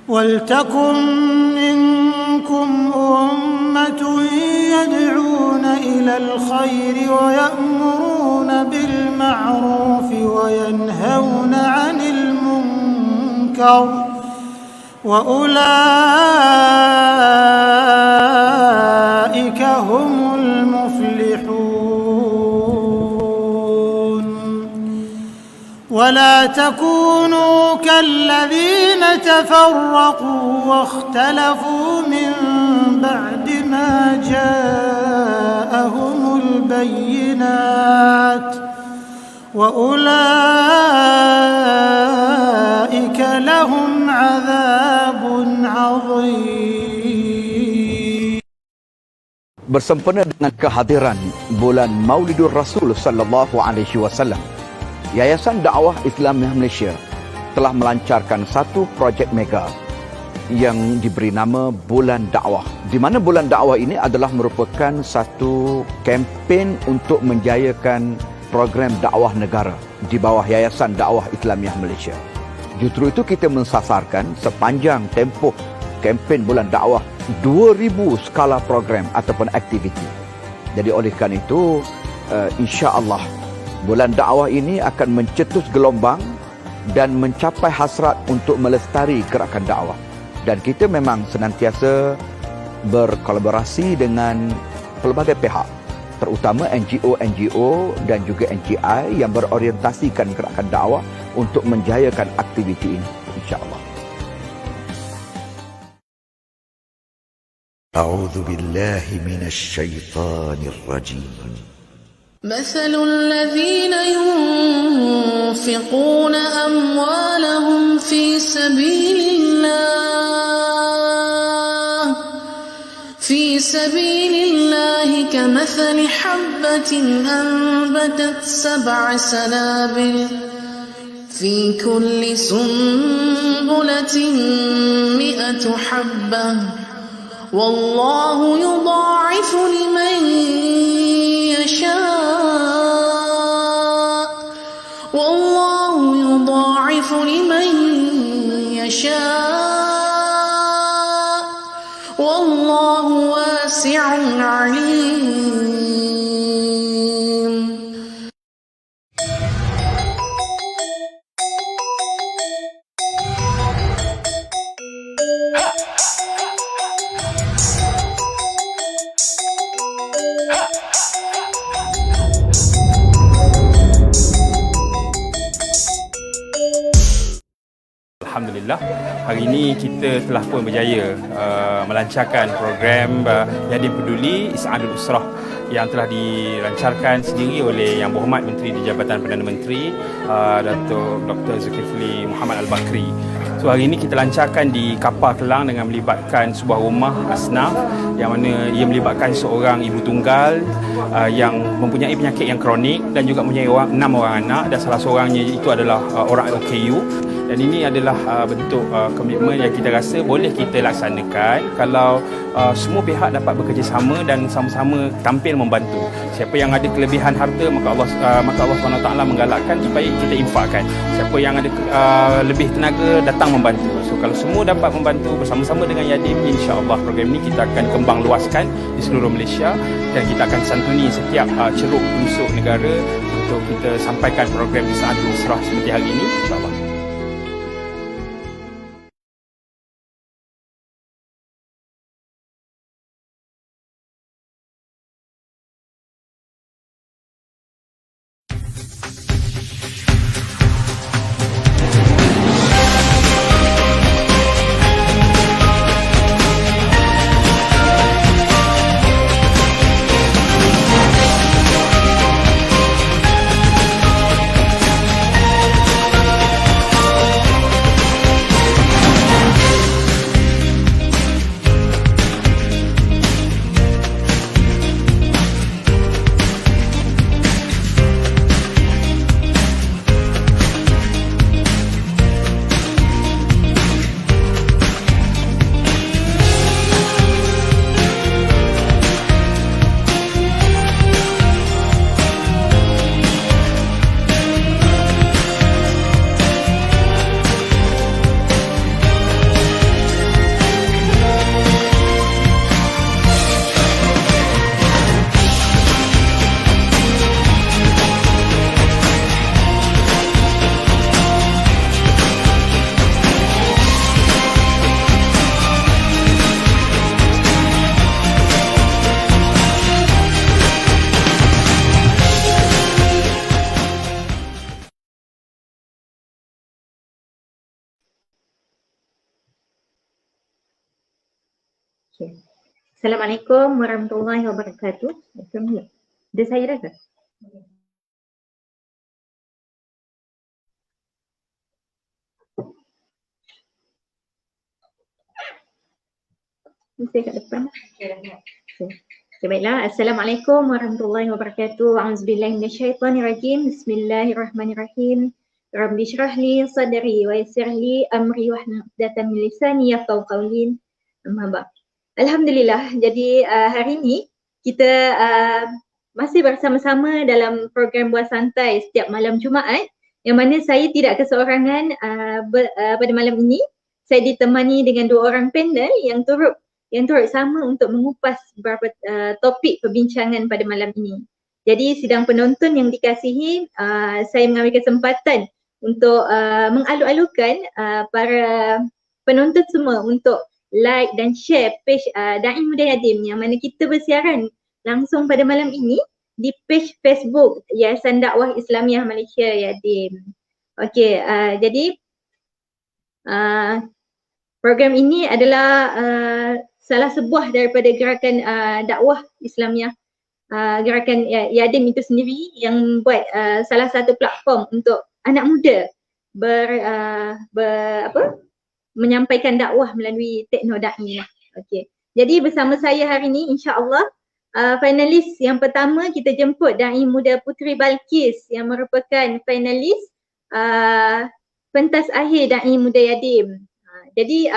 وَلْتَكُنْ مِنْكُمْ أُمَّةٌ يَدْعُونَ إِلَى الْخَيْرِ وَيَأْمُرُونَ بِالْمَعْرُوفِ وَيَنْهَوْنَ عَنِ الْمُنْكَرِ وَأُولَئِكَ هُمُ الْمُفْلِحُونَ وَلَا تَكُونُوا كَالَّذِينَ تَفَرَّقُوا وَاخْتَلَفُوا مِنْ بَعْدِ مَا جَاءَهُمُ الْبَيِّنَاتُ وَأُولَئِكَ لَهُمْ عَذَابٌ عَظِيمٌ. Bersempena dengan kehadiran bulan Maulidur Rasul sallallahu alaihi wasallam, Yayasan Dakwah Islamiah Malaysia telah melancarkan satu projek mega yang diberi nama Bulan Dakwah. Di mana Bulan Dakwah ini adalah merupakan satu kempen untuk menjayakan program dakwah negara di bawah Yayasan Dakwah Islamiah Malaysia. Justru itu kita mensasarkan sepanjang tempoh kempen Bulan Dakwah 2000 skala program ataupun aktiviti. Jadi oleh kerana itu insya-Allah Bulan Dakwah ini akan mencetus gelombang dan mencapai hasrat untuk melestari gerakan dakwah. Dan kita memang senantiasa berkolaborasi dengan pelbagai pihak, terutama NGO-NGO dan juga NGI yang berorientasikan gerakan dakwah untuk menjayakan aktiviti ini, insya-Allah. A'udzu billahi minasy syaithanir rajim. مثل الذين ينفقون أموالهم في سبيل الله كمثل حبة أنبتت 7 سنابل في كل سنبلة 100 حبة والله يضاعف لمن يشاء والله يضاعف لمن يشاء والله واسع عليم. Alhamdulillah, hari ini kita telah pun berjaya melancarkan program Yadim Peduli Is'adul Usrah yang telah dilancarkan sendiri oleh Yang Berhormat Menteri di Jabatan Perdana Menteri Datuk Dr. Zulkifli Muhammad Al-Bakri. So hari ini kita lancarkan di Kapar Kelang dengan melibatkan sebuah rumah asnaf yang mana ia melibatkan seorang ibu tunggal yang mempunyai penyakit yang kronik dan juga mempunyai 6 orang anak, dan salah seorangnya itu adalah orang OKU. Dan ini adalah bentuk komitmen yang kita rasa boleh kita laksanakan kalau semua pihak dapat bekerjasama dan sama-sama tampil membantu. Siapa yang ada kelebihan harta, maka Allah SWT menggalakkan supaya kita infakkan. Siapa yang ada lebih tenaga, datang membantu. So kalau semua dapat membantu bersama-sama dengan Yadim, insya-Allah program ini kita akan kembang luaskan di seluruh Malaysia dan kita akan santuni setiap ceruk pelosok negara untuk kita sampaikan program Is'adul Usrah seperti hari ini, insya-Allah. Okay. Assalamualaikum warahmatullahi wabarakatuh. Ada saya dah ke? Saya kat depan. Okay, baiklah. Assalamualaikum warahmatullahi wabarakatuh. A'udzubillahi minasyaitonirrajim. Bismillahirrahmanirrahim. Rabbi shrah li sadri wa yassir li amri wahlul 'uqdatam min lisani yafqahu qawli. Amma ba'd. Alhamdulillah. Jadi hari ini kita masih bersama-sama dalam program Buah Santai setiap malam Jumaat, yang mana saya tidak keseorangan pada malam ini. Saya ditemani dengan dua orang panel yang turut sama untuk mengupas beberapa topik perbincangan pada malam ini. Jadi sidang penonton yang dikasihi, saya mengambil kesempatan untuk mengalu-alukan para penonton semua untuk like dan share page Da'i Muda Yatim yang mana kita bersiaran langsung pada malam ini di page Facebook Yayasan Dakwah Islamiah Malaysia Yatim. Okey, jadi program ini adalah salah sebuah daripada gerakan dakwah Islamiah, gerakan Yadim itu sendiri yang buat salah satu platform untuk anak muda menyampaikan dakwah melalui teknologi. Okey. Jadi bersama saya hari ini insya-Allah finalis yang pertama kita jemput Da'i Muda Puteri Balkis yang merupakan finalis pentas akhir Da'i Muda Yatim. Jadi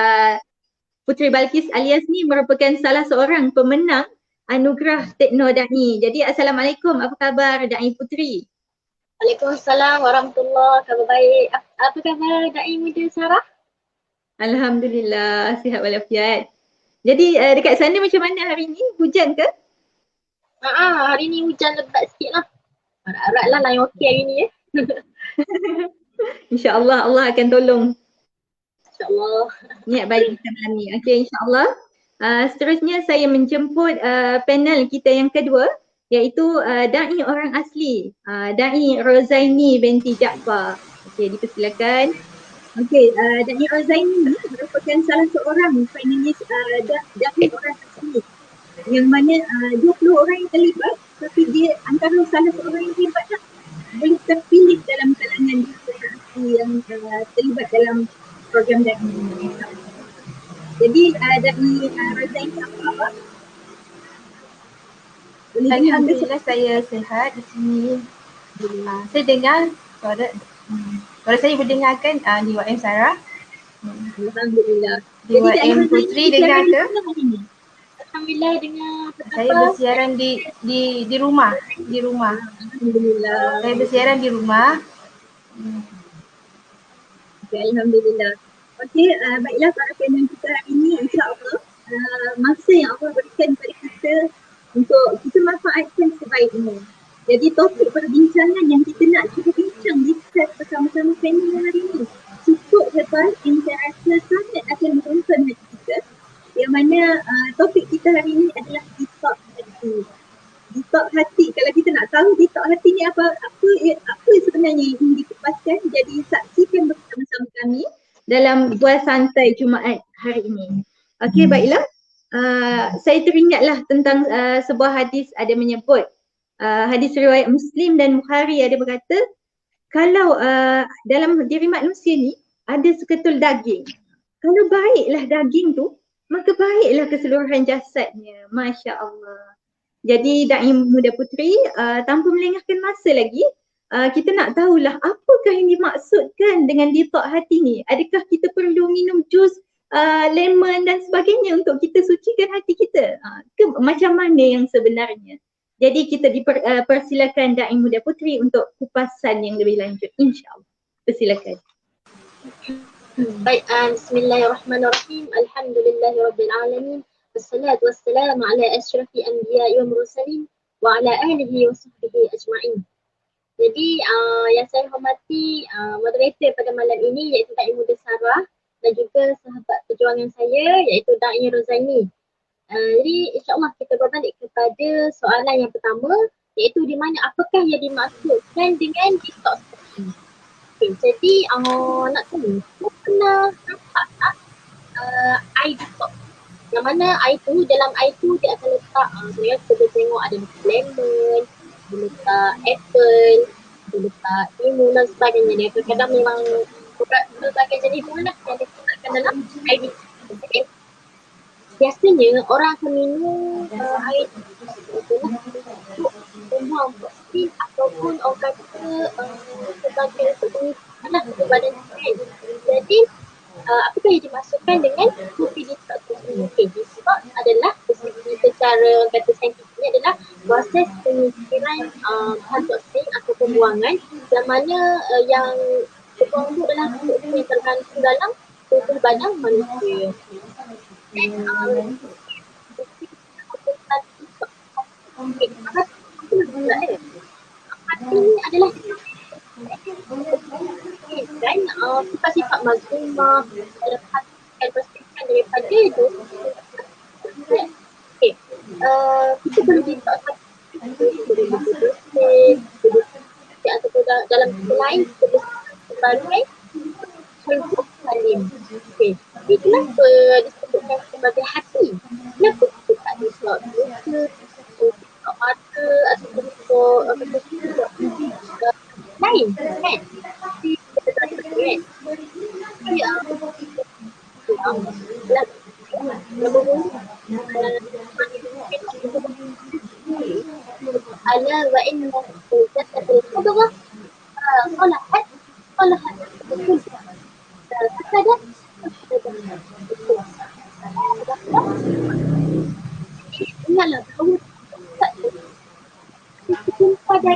Puteri Balkis alias ni merupakan salah seorang pemenang anugerah Tekno Da'i. Jadi Assalamualaikum, apa khabar Da'i Puteri? Waalaikumsalam warahmatullahi, khabar baik. Apa khabar Da'i Muda Sarah? Alhamdulillah, sihat walafiat. Jadi dekat sana macam mana hari ni? Hujan ke? Hari ni hujan lebat sikit lah. Harap-haraplah lain okey hari ni ya. InsyaAllah Allah akan tolong. InsyaAllah. Niat baik kita malam ni. Okey, insyaAllah. Seterusnya saya menjemput panel kita yang kedua, iaitu Da'i orang asli, Da'i Rozaini binti Jaafar. Okey, dipersilakan. Okey, Da'i Rozaini ni merupakan salah seorang finalis Da'i orang asli, yang mana 20 orang yang terlibat, tapi dia antara salah seorang yang hebat lah. Boleh terpilih dalam kalangan orang asli yang terlibat dalam program Da'i. Jadi Da'i Rozaini apa? Alhamdulillah saya sihat di sini. Saya dengar suara saya berdengarkan di WM Sarah. Alhamdulillah. Di WM Puteri dengar ke? Alhamdulillah dengar. Saya bersiaran di rumah. Alhamdulillah. Saya bersiaran di rumah. Okay, Alhamdulillah. Okey, baiklah para panel kita hari ini, insya-Allah masa yang Allah berikan kepada kita untuk kita manfaatkan sebaiknya. Jadi topik perbincangan yang kita nak cuba bincang discuss bersama-sama panel hari ini cukup hebat yang saya rasa sangat akan menonton hati kita. Yang mana topik kita hari ini adalah detox hati. Detox hati, kalau kita nak tahu detox hati ni apa sebenarnya yang ingin dikupaskan, jadi saksikan bersama-sama kami dalam Buah Santai Jumaat hari ini. Okey, baiklah. Saya teringatlah tentang sebuah hadis ada menyebut, hadis riwayat Muslim dan Bukhari ada berkata, kalau dalam diri manusia ni ada seketul daging, kalau baiklah daging tu, maka baiklah keseluruhan jasadnya. Masya Allah. Jadi Da'i Muda Puteri, tanpa melengahkan masa lagi, kita nak tahulah apakah yang dimaksudkan dengan detox hati ni. Adakah kita perlu minum jus lemon dan sebagainya untuk kita sucikan hati kita? Macam mana yang sebenarnya? Jadi kita dipersilakan Da'i Muda Puteri untuk kupasan yang lebih lanjut, insya-Allah. Persilakan. Baik, bismillahirrahmanirrahim. Alhamdulillahirabbil alamin. Wassalatu wassalamu ala asyrafil anbiya'i wal mursalin wa ala alihi wa sahbihi ajma'in. Jadi yang saya hormati moderator pada malam ini iaitu Da'i Muda Sarah dan juga sahabat perjuangan saya iaitu Da'i Rozaini. Jadi insya-Allah kita berbalik kepada soalan yang pertama, iaitu di mana apakah yang dimaksudkan dengan detox hati. Okay, jadi nak tahu, pernah nampak tak eye detox? Yang mana air tu, dalam air tu dia akan letak, sebenarnya kita boleh tengok ada lemon, dia letak apple, dia letak timun dan sebagainya. Dia kadang-kadang memang berbagai jenis buah lah yang diletakkan dalam air ni. Okay. Biasanya orang akan minum air untuk membuang toksin ataupun orang kata sebagai untuk mengisi ke badan kita. Jadi apakah yang dimaksudkan dengan kopi detox ini? Okay, detox adalah secara kata saintifiknya adalah proses penyisiran bahan toksin atau pembuangan yang mana yang terbuang itu adalah toksin yang terkandung dalam tubuh badan manusia. Dan hati ni adalah dan sifat-sifat mazmumah dalam hati dan pastikan daripada dosa. Okay. Kita perlu detox dari dosa ataupun dalam kita lain sebagai contoh salim. Okay. Jadi kenapa disebutkan sebagai hati? Kenapa kita tak detox dosa, detox mata ataupun detox lain kan? Ala wa inna jasad al-qudra salahat betul. Ada ingatlah bahawa pada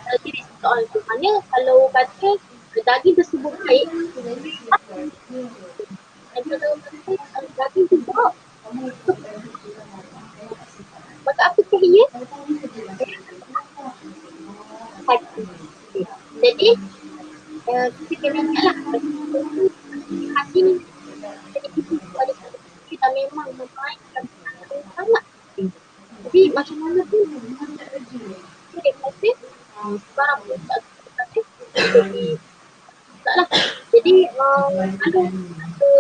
jadi soal tu mana kalau kata daging tersebut baik, kalau daging tu buruk, maka apakah ia? Hati. Jadi kita kena ingatlah hati ni kita memang memainkan sangat. Jadi macam mana tu dia kata sekarang pun tak taklah. Jadi ada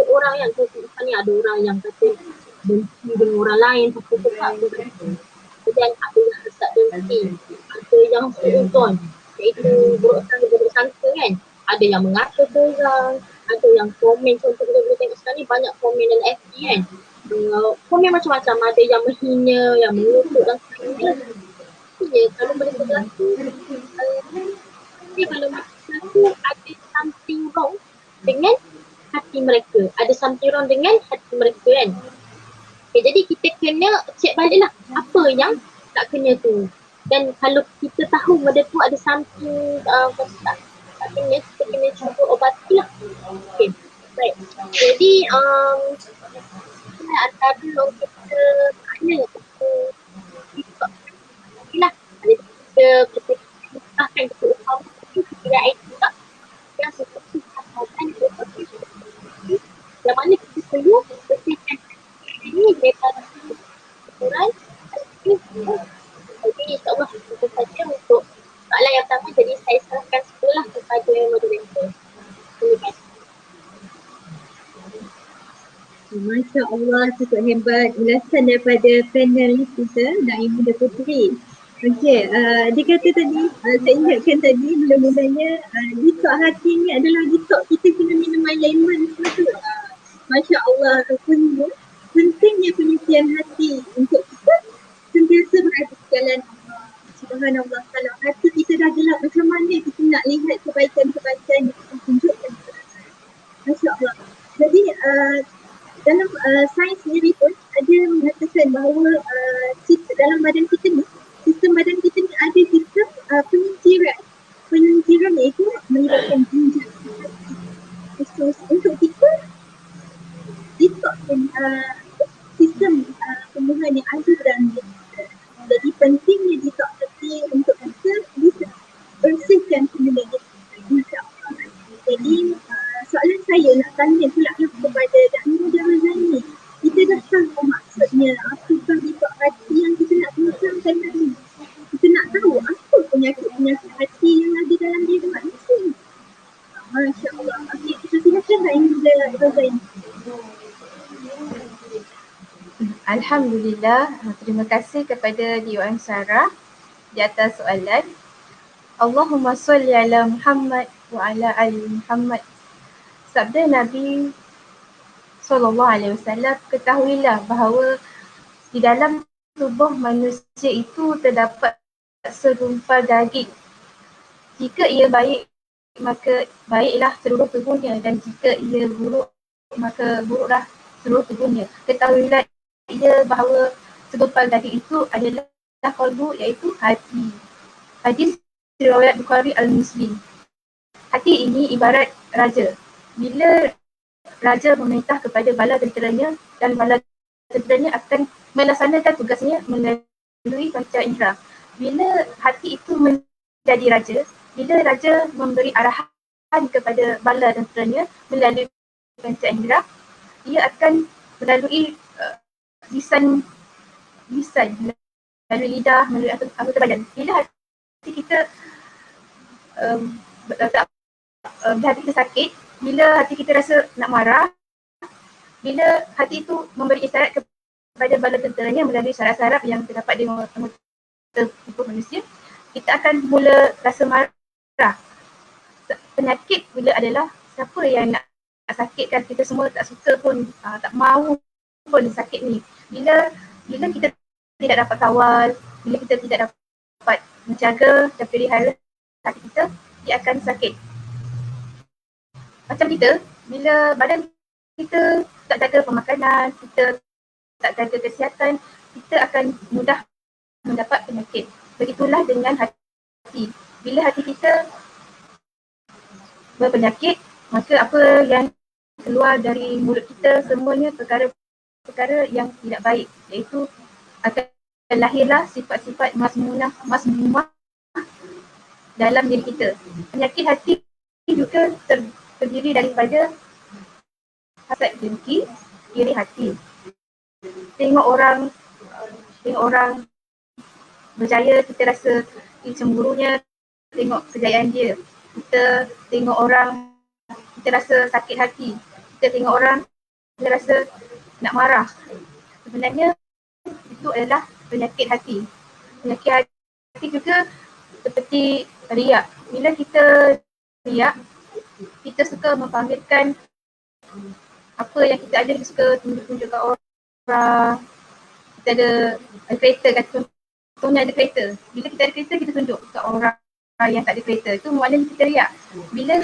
orang yang misalnya ada orang yang kata benci dengan orang lain tapi tetap dan ada yang tak dengki, ada yang seuzon iaitu buruk sangka kan, ada yang mengata orang, ada yang komen. Contoh kita boleh tengok sekarang ni banyak komen dalam FB kan, komen macam-macam, ada yang menghina, yang mengutuk dan sebagainya. Ya, kalau mereka berlaku kalau mereka berlaku ada something wrong dengan hati mereka, ada something wrong dengan hati mereka kan. Okay, jadi kita kena check balik lah apa yang tak kena tu. Dan kalau kita tahu benda tu ada something tak kena, kita kena cuba obati lah. Okay, baik. Jadi antara orang kita tanya lah, kita akan kita utama kita tak yang seperti katakan yang mana kita perlu bersihkan ini daripada ukuran. Jadi insyaAllah itu saja untuk soalan yang pertama. Jadi saya serahkan sekolah kepada moderator. Terima kasih. Masya Allah, cukup hebat ulasan daripada panelis kita Daimah Puteri. Okey, dia kata tadi, saya ingatkan tadi mula-mulanya detox hati ni adalah detox kita kena minum air lemon semua tu. Masya Allah, rupanya pentingnya penyucian hati untuk kita sentiasa berada di jalan Allah. Subhanallah, kalau hati kita dah gelap, macam mana kita nak lihat kebaikan-kebaikan yang kita tunjukkan kepada kita. Masya Allah. Jadi dalam sains sendiri pun ada mengatakan bahawa dalam badan kita ni, sistem badan kita ni ada sistem penyingkiran iaitu melibatkan ginjal. So, untuk kita detoxkan sistem pembuahan yang ada dalam diri kita. Jadi pentingnya detox hati untuk Rozaini. Alhamdulillah, terima kasih kepada DOM Sarah di atas soalan. Allahumma salli ala Muhammad wa ala ali Muhammad. Sabda Nabi SAW, ketahuilah bahawa di dalam tubuh manusia itu terdapat segumpal daging. Jika ia baik, maka baiklah seluruh tubuhnya, dan jika ia buruk, maka buruklah seluruh tubuhnya. Ketahuilah ia bahawa segumpal daging itu adalah qalbu, iaitu hati. Hadis riwayat Bukhari Al-Muslim. Hati ini ibarat raja. Bila raja memerintah kepada bala tenteranya, dan bala tenteranya akan melaksanakan tugasnya melalui panca indera. Bila hati itu menjadi raja, bila raja memberi arahan kepada bala tenteranya melalui panca indera, ia akan melalui lisan, melalui lidah, melalui anggota badan. Bila hati kita hati kita sakit, bila hati kita rasa nak marah, bila hati itu memberi isyarat kepada bala tenteranya melalui saraf-saraf yang terdapat di anggota tubuh manusia, kita akan mula rasa marah. Penyakit bila adalah siapa yang nak sakitkan, kita semua tak suka pun, tak mahu pun sakit ni. Bila kita tidak dapat kawal, bila kita tidak dapat menjaga dan pelihara hati kita, dia akan sakit. Macam kita, bila badan kita tak jaga pemakanan, kita tak jaga kesihatan, kita akan mudah mendapat penyakit. Begitulah dengan hati. Bila hati kita berpenyakit, maka apa yang keluar dari mulut kita semuanya perkara-perkara yang tidak baik, iaitu akan lahirlah sifat-sifat masmumah dalam diri kita. Penyakit hati juga terdiri daripada hasad, dengki, iri hati. Tengok orang berjaya, kita rasa cemburunya, tengok kejayaan dia. Kita tengok orang, kita rasa sakit hati. Kita tengok orang, kita rasa nak marah. Sebenarnya itu adalah penyakit hati. Penyakit hati juga seperti riak. Bila kita riak, kita suka mempamerkan apa yang kita ada, kita suka tunjuk-tunjuk kat orang. Kita ada kereta, contohnya ada kereta. Bila kita ada kereta, kita tunjuk kat orang yang tak ada kereta. Itu maknanya kita riak. Bila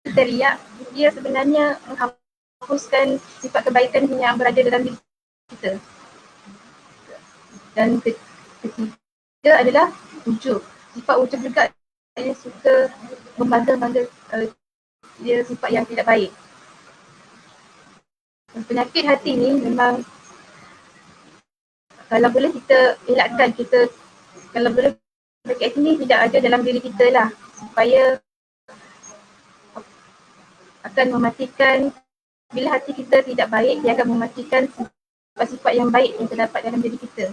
kita riak, dia sebenarnya menghapuskan sifat kebaikan yang berada dalam diri kita. Dan ketiga adalah ujub. Sifat ujub juga, dia suka membangga-bangga, dia sifat yang tidak baik. Penyakit hati ni memang kalau boleh kita elakkan, kalau boleh penyakit hati ni tidak ada dalam diri kita lah, supaya akan mematikan. Bila hati kita tidak baik, dia akan mematikan sifat-sifat yang baik yang terdapat dalam diri kita.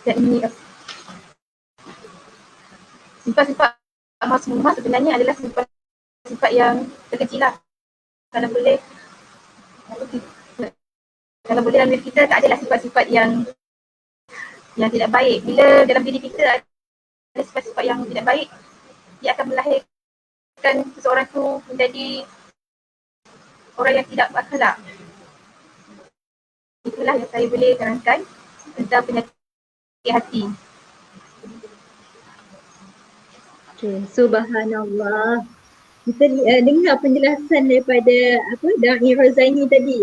Dan ini sifat-sifat masmumah sebenarnya adalah sifat yang terkecil lah. Kalau boleh dalam diri kita tak adalah sifat-sifat yang tidak baik. Bila dalam diri kita ada sifat-sifat yang tidak baik, dia akan melahirkan seseorang tu menjadi orang yang tidak berakhlak. Itulah yang saya boleh terangkan tentang penyakit hati. Okay, subhanallah. Kita dengar penjelasan daripada Da'i Rozaini tadi.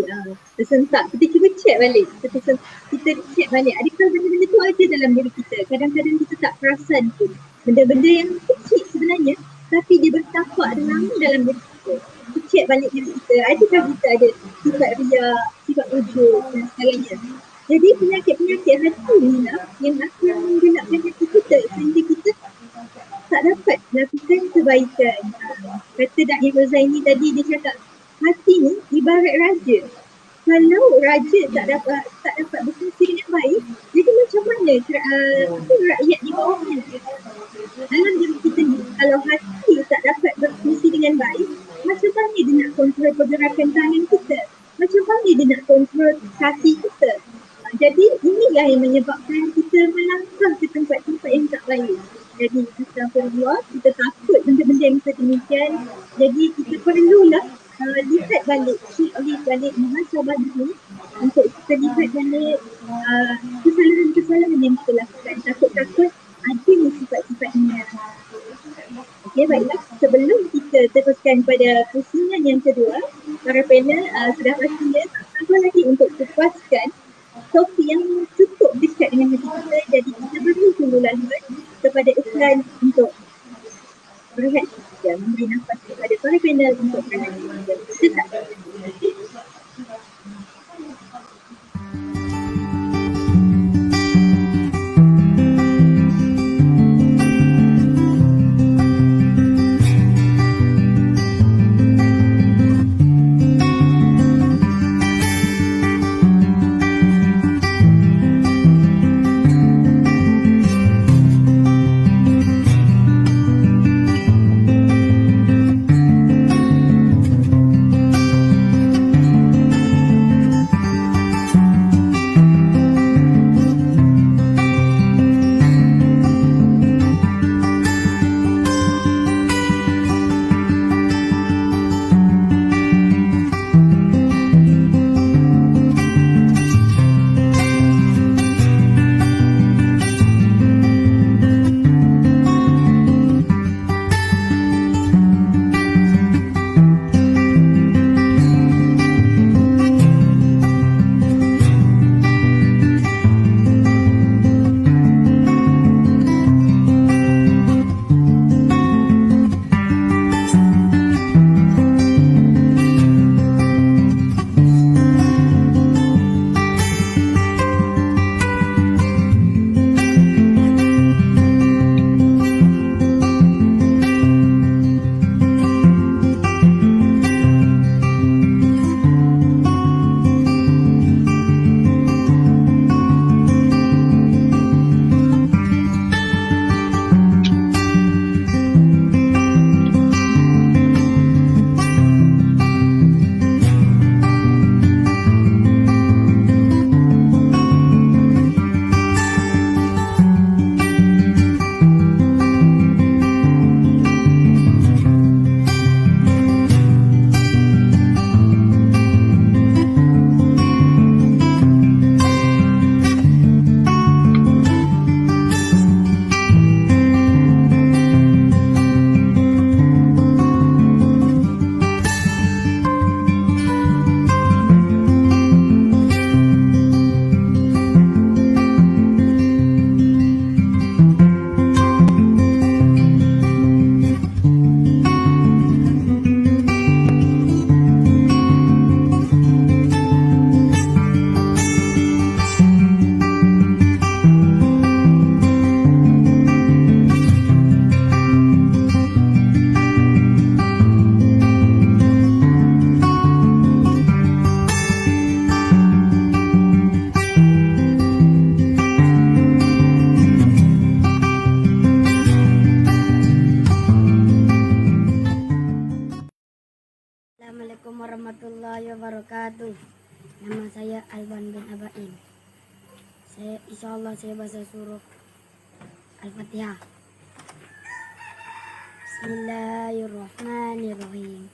Tersentak. Kita cuba check balik. Kita check balik. Adakah benda-benda tu ada dalam diri kita? Kadang-kadang kita tak perasan pun. Benda-benda yang kecil sebenarnya, tapi dia bertapak lama dalam diri kita. Kita check balik diri kita. Adakah kita ada sifat riak, sifat ujub dan sebagainya. Jadi penyakit-penyakit hati ni lah yang akan menggelapkan hati kita sehingga kita tak dapat melakukan kebaikan. Kata Da'i Rozaini tadi, dia cakap hati ni ibarat raja. kalau raja tak dapat berfungsi dengan baik, jadi macam mana rakyat di bawahnya? Dalam diri kita ni, kalau hati tak dapat berfungsi dengan baik, macam mana dia nak kontrol pergerakan tangan kita? Macam mana dia nak kontrol kaki kita? Jadi inilah yang menyebabkan kita melangkah ke tempat-tempat yang tak baik. Jadi astagfirullah, kita takut benda-benda yang sedemikian. Jadi kita perlulah lihat balik, lihat balik muhasabah diri untuk kita lihat balik kesalahan-kesalahan yang kita lakukan. Takut-takut ada sifat-sifat ini. Okey, baiklah. Sebelum kita teruskan pada pusingan yang kedua, para panel sudah pastinya tak sabar lagi untuk puaskan topik yang cukup dekat dengan hati kita. Jadi kita beri dulu laluan kepada iklan untuk berehat dan memberi nafas kepada para panel untuk berehat. Tetap. Assalamualaikum warahmatullahi wabarakatuh. Nama saya Alban bin Abain. InsyaAllah saya baca surah Al-Fatihah. Bismillahirrahmanirrahim.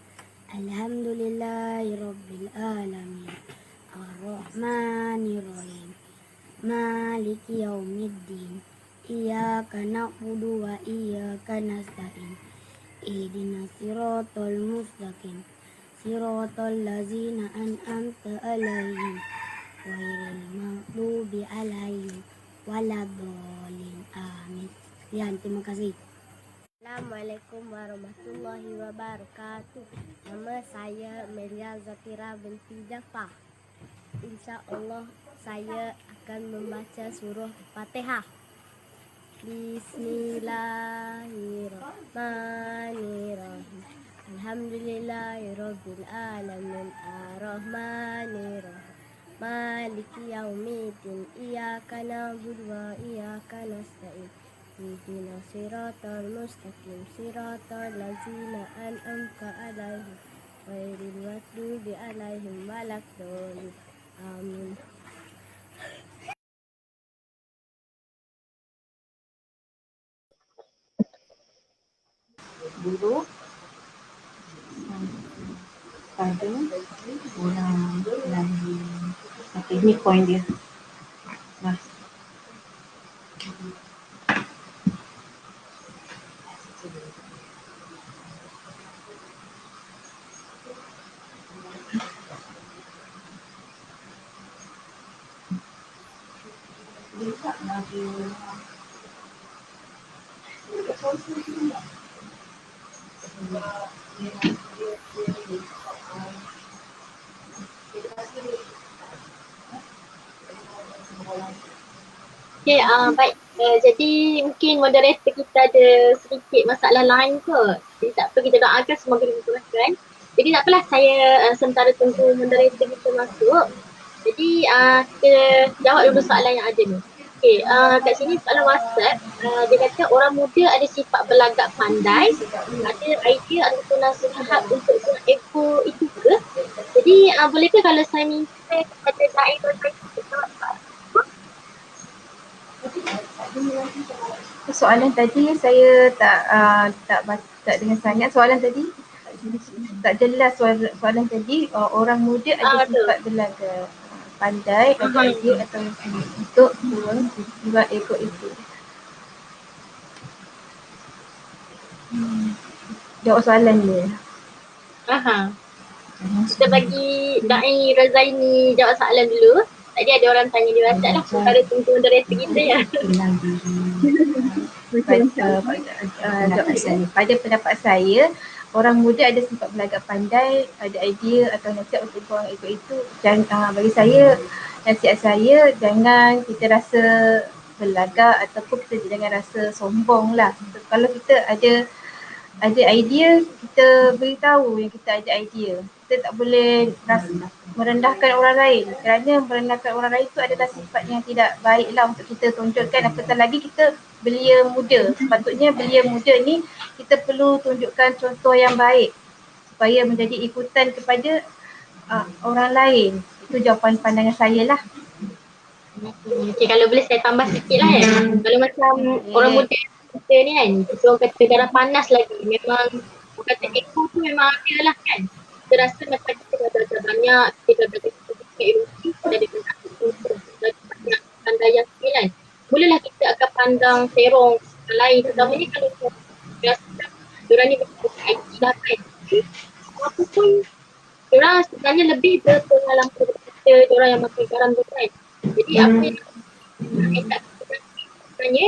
Alhamdulillahirabbil alamin. Ar-Rahmanirrahim. Maliki yaumiddin. Iyyaka na'budu wa iyyaka nasta'in. Ihdinas siratal mustaqim. Siratal ladzina an'amta 'alaihim ghairil maghdubi 'alaihim waladdallin. Amin. Sekian, terima kasih. Assalamualaikum warahmatullahi wabarakatuh. Nama saya Melia Zakira binti Jafar. InsyaAllah saya akan membaca surah Al-Fatihah. Bismillahirrahmanirrahim. Alhamdulillahirabbil alamin arrahmanir rahim maliki yaumiddin iyyaka na'budu wa iyyaka nasta'in ihdinas siratal mustaqim siratal ladzina an'amta 'alaihim ghairil maghdubi 'alaihim waladdallin amin. Dulu pada orang lahir. Okey, ni point dia. Nah. Okay, baik. Jadi mungkin moderator kita ada sedikit masalah lain kot. Jadi tak apa, kita doakan semoga dimudahkan. Jadi tak apalah, saya sementara tunggu moderator kita masuk. Jadi kita jawab dulu soalan yang ada ni. Okay, kat sini soalan WhatsApp, dia kata orang muda ada sifat berlagak pandai, ada idea ataupun nasihat untuk ego itu ke? Jadi bolehkah kalau saya minta kepada Dairah saya jawab? Soalan tadi saya tak dengar sangat soalan tadi. Tak jelas soalan tadi. Orang muda ada sifat berlagak pandai, ada idea atau untuk buat ego itu. Jawab soalan dia. Kita bagi Dai Razaini jawab soalan dulu. Tadi ada orang tanya di WhatsApp lah, sementara tunggu moderator kita ya. Pada pendapat saya, orang muda ada sifat berlagak pandai, ada idea atau nasihat untuk buang ego itu. Dan bagi saya, nasihat saya jangan kita rasa berlagak ataupun kita jangan rasa sombong lah. Kalau kita ada idea, kita beritahu yang kita ada idea. Kita tak boleh merendahkan orang lain, kerana merendahkan orang lain itu adalah sifat yang tidak baik lah untuk kita tunjukkan, apatah lagi kita belia muda. Sepatutnya belia muda ni kita perlu tunjukkan contoh yang baik supaya menjadi ikutan kepada orang lain. Itu jawapan pandangan saya lah. Okay, kalau boleh saya tambah sikit lah ya. Kalau macam orang muda kita ni kan, kita orang kata darah panas lagi, memang orang kata ego tu memang ada lah kan. Kita rasa macam kita dah belajar banyak, kita dah belajar ilmu, kita dah belajar banyak pandai yang kan. Bolehlah kita akan pandang terong orang lain, terutamanya kalau kita rasa diorang ni berkait dah kan. Apa pun diorang sebenarnya lebih berpengalaman daripada kita, diorang yang makan garam tu kan. Jadi apa yang tak kita sebenarnya,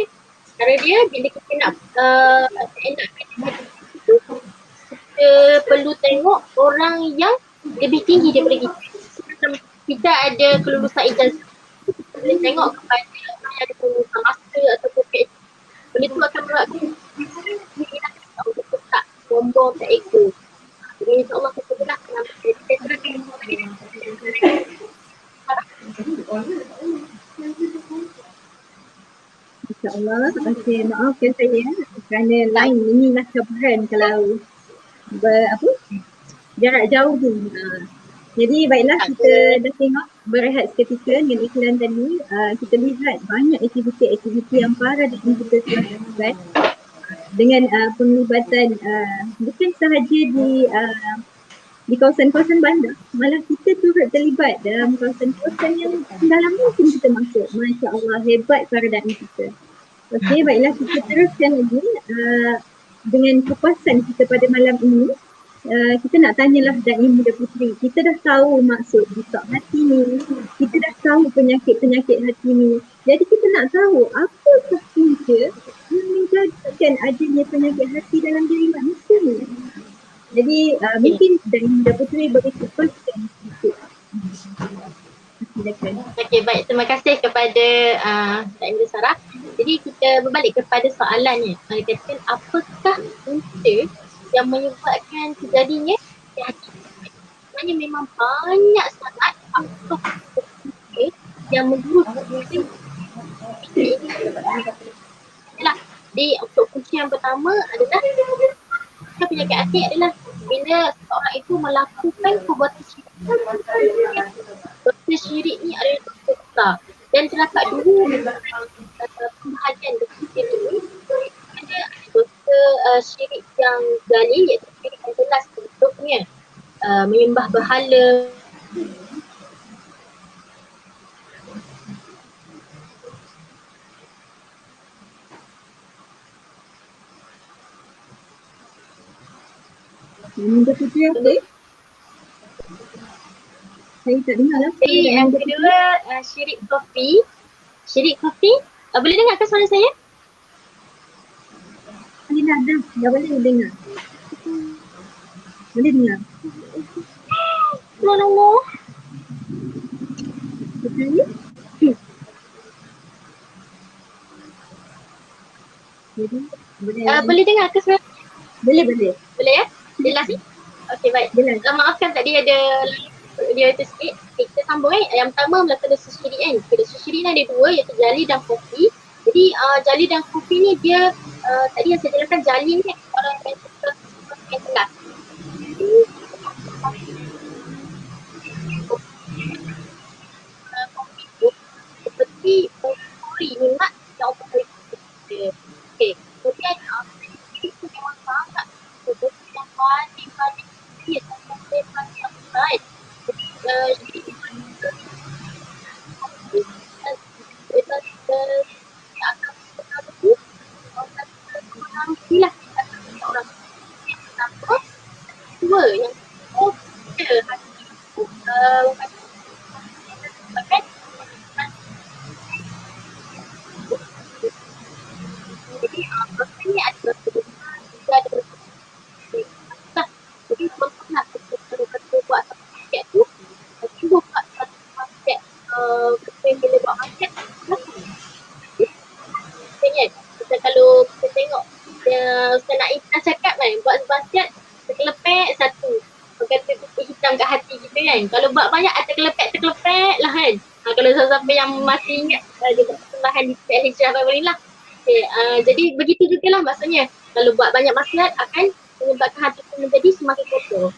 cara dia bila kita nak enakkan itu, kita perlu tengok orang yang lebih tinggi daripada kita. Macam kita ada kelulusan ijazah, kita boleh tengok kepada orang yang ada kelulusan master ataupun PhD. Benda tu akan menyebabkan kita tahu betul tak sombong tak ego. Jadi insyaAllah kita boleh kenapa kita terangkan. InsyaAllah, maafkan saya kerana lain inilah cabaran kalau jarak jauh tu. Jadi baiklah, kita dah tengok berehat seketika dengan iklan tadi. Kita lihat banyak aktiviti-aktiviti yang para yang kita lakukan dengan penglibatan bukan sahaja di kawasan-kawasan bandar, malah kita turut terlibat dalam kawasan-kawasan yang dalam mungkin kita masuk. Masya Allah, hebat para dai kita. Okey, baiklah, kita teruskan lagi dengan kupasan kita pada malam ini. Kita nak tanyalah Dai Muda Puteri. Kita dah tahu maksud buka hati ni, kita dah tahu penyakit-penyakit hati ni. Jadi kita nak tahu apakah punca yang menjadikan adanya penyakit hati dalam diri manusia ni. Jadi mungkin Dai Muda Puteri bagi kupasan sedikit. Okey, baik. Terima kasih kepada Dai Muda Sarah. Jadi kita berbalik kepada soalannya. Dia kata apakah punca yang menyebabkan terjadinya hati. Sebenarnya memang banyak sangat faktor yang menjurus adalah untuk kunci yang pertama adalah penyakit hati adalah bila seorang itu melakukan perbuatan syirik. Dosa syirik ni adalah dosa besar dan terdapat dua pembahagian dosa syirik ni. Ada dosa syirik yang gali, iaitu syirik yang jelas bentuknya menyembah berhala, Saya tak dengar lah. yang kedua syirik khafi. Syirik khafi, boleh dengar ke suara saya? Boleh dah. Ya boleh dengar. Boleh dengar. Allah. Betul ni? Jadi, Boleh dengar ke suara? boleh. Boleh ya? Jelas ni? Okey, baik. Maafkan tadi ada dia itu sikit. Kita sambung Yang pertama melakukan dosa syirik kan. Dosa syirik ni ada dua, iaitu jali dan khafi. Jadi jali dan khafi ni dia tadi yang saya jelaskan, jali ni orang yang suka yang telat. Seperti mencuri minat yang orang kita. Okey, kemudian itu memang sangat betul yang paling dia sampai yang baik. Jadi mengharusilah orang kenapa dua yang hati jadi maksudnya ada jadi contohlah kita buat satu paket tu, kita buat satu paket bila buat paket kita kalau kita tengok Ustaz Naim pernah cakap kan, buat basket terkelepek satu kata hitam kat hati kita kan. Kalau buat banyak terkelepek lah kan. Kalau siapa yang masih ingat dia buat persembahan di Hijrah Family lah. Jadi begitu juga lah maksudnya. Kalau buat banyak maksiat akan menyebabkan hati itu menjadi semakin kotor.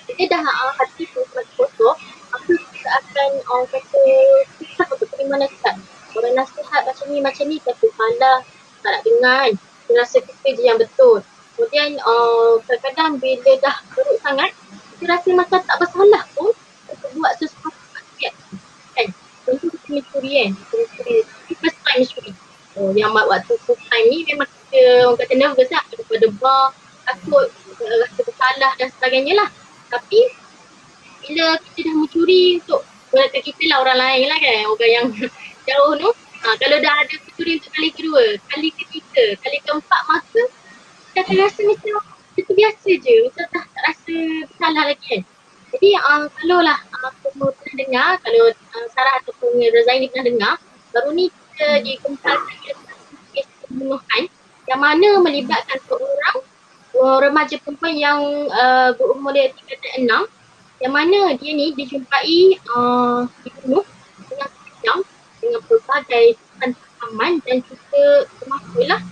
Jadi dah hati itu semakin kotor, maka kita akan kata susah untuk terima nasihat. Orang nasihat macam ni kata salah, tak nak dengar kan. Dia rasa kita je yang betul. Kemudian kadang-kadang bila dah buruk sangat, kita rasa macam tak bersalah pun untuk buat sesuatu maksiat kan. Contoh kita mencuri kan, first time mencuri. Yang waktu first time ni memang kita orang kata nervous lah, daripada bar, takut, rasa bersalah dan sebagainya lah. Tapi bila kita dah mencuri untuk kata kita lah orang lain lah kan, orang yang jauh tu, kalau dah ada mencuri untuk kali kedua, kali ketiga, kali keempat, maka kita akan rasa macam itu biasa je, macam tak rasa bersalah lagi kan. Jadi kalau lah kamu pernah dengar, kalau Sarah ataupun Razaini pernah dengar, baru ni kita dikumpulkan kes pembunuhan yang mana melibatkan seorang remaja perempuan yang berumur dia 3 dan 6, yang mana dia ni dijumpai dibunuh dengan kejam, dengan berbagai ancaman dan juga termasuklah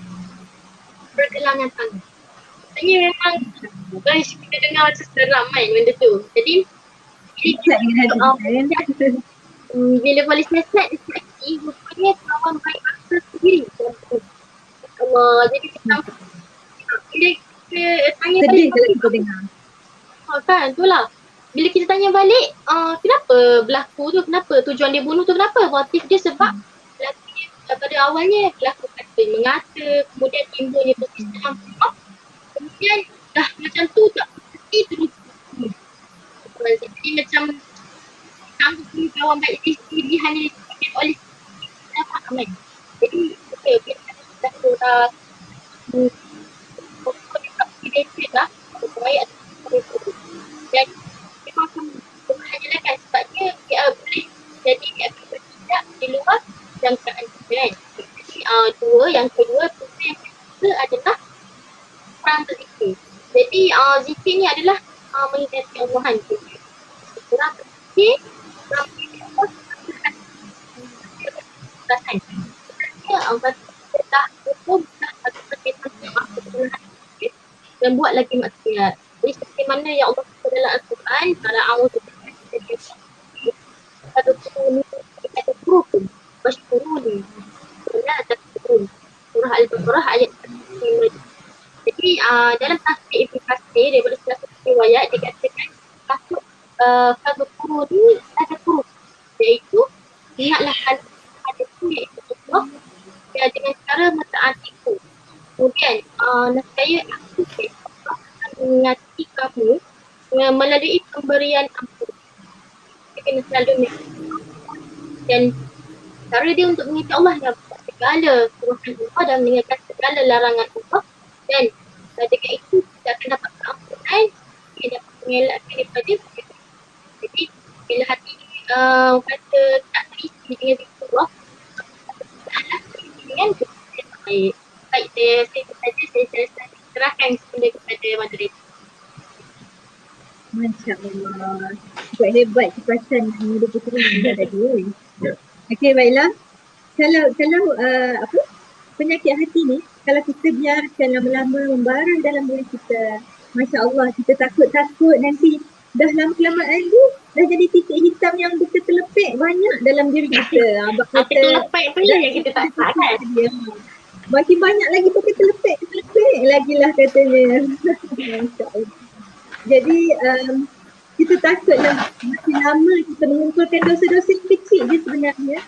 pergelangan tangan. Maksudnya memang guys, kita dengar macam seram kan benda tu. Jadi bila polis nasihat dia cakap rupanya kawan baik akal sendiri. Jadi kita tanya balik, kalau kita dengar. Kan itulah. Bila kita tanya balik, kenapa berlaku tu, kenapa tujuan dia bunuh tu, kenapa? Motif dia sebab lelaki dia pada awalnya berlaku kata mengata, kemudian timbulnya persisahan rumah, kemudian dah macam tu tak pasti terus bunuh. Jadi macam sanggup punya kawan baik dia hanya disebabkan oleh kita faham kan. Jadi bila kita dah confident lah, baik atau dan macam hanya kan sebabnya dia boleh jadi dia akan bertindak di luar jangkaan kita kan. Jadi yang kedua adalah perang berzikir. Jadi zikir ni adalah mengingati Allahan. Orang berzikir, orang perasaan. Orang kita dah hukum, dah satu perkataan dan buat lagi maksiat. Jadi seperti mana yang Allah kata dalam Al-Quran, kalau a'udzu billahi satu kurun, bashkuruni, la takfurun. Surah Al-Baqarah ayat 5. Jadi dalam tafsir Ibn Katsir daripada salah satu riwayat dikatakan takut fadhkuruni la takfurun, iaitu ingatlah hal-hal iaitu Allah dengan cara mentaatiku. Kemudian nescaya aku akan mengingati kamu melalui pemberian ampun. Dia kena selalu mengingati. Dan cara dia untuk mengingati Allah adalah segala suruhan Allah dan meninggalkan segala larangan Allah. Dan dengan itu kita akan dapat keampunan, kita dapat mengelakkan daripada. Jadi bila hati kata tak terisi dengan zikir Allah, dengan baik. Baik, saya serahkan semula kepada moderator. Masya Allah. Cukup hebat kepuasan Muda Puteri anda tadi. Okey, baiklah. Kalau penyakit hati ni, kalau kita biarkan lama-lama membara dalam diri kita, Masya Allah, kita takut-takut nanti dah lama-kelamaan tu dah jadi titik hitam yang terlepek banyak dalam diri kita. Tapi terlepek pula yang kita tak kan? Makin banyak lagi pakai terlepek lagi lah katanya. Masya Allah. Jadi kita takutlah makin lama kita mengumpulkan dosa-dosa yang kecil je sebenarnya.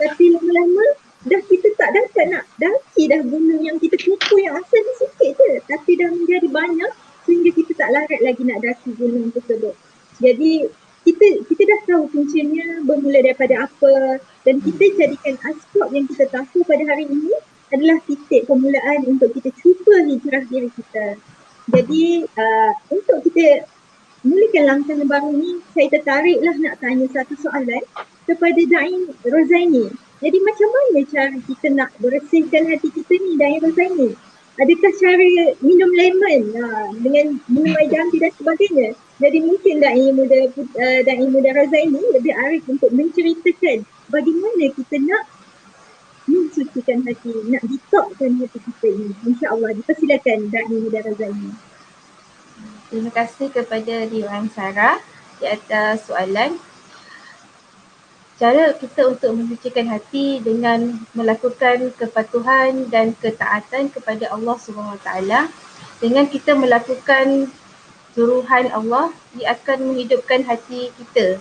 Tapi lama-lama dah kita tak dapat nak daki dah gunung yang kita kumpul yang asalnya sikit je. Tapi dah menjadi banyak sehingga kita tak larat lagi nak daki gunung tersebut. Jadi kita dah tahu puncanya bermula daripada apa dan kita jadikan asbab yang kita tahu pada hari ini adalah titik permulaan untuk kita cuba hijrah diri kita. Jadi untuk kita mulakan langkah yang baru ni, saya tertariklah nak tanya satu soalan kepada Da'i Rozaini. Jadi macam mana cara kita nak bersihkan hati kita ni, Da'i Rozaini? Adakah cara minum lemon dengan minum air jambi dan sebagainya? Jadi mungkin Da'i Muda Rozaini lebih arif untuk menceritakan bagaimana kita nak mensucikan hati, nak detoxkan hati kita ini. InsyaAllah, dipersilakan Da'i Muda Rozaini. Terima kasih kepada Diwan Sarah di atas soalan. Cara kita untuk mensucikan hati dengan melakukan kepatuhan dan ketaatan kepada Allah SWT. Dengan kita melakukan suruhan Allah, dia akan menghidupkan hati kita.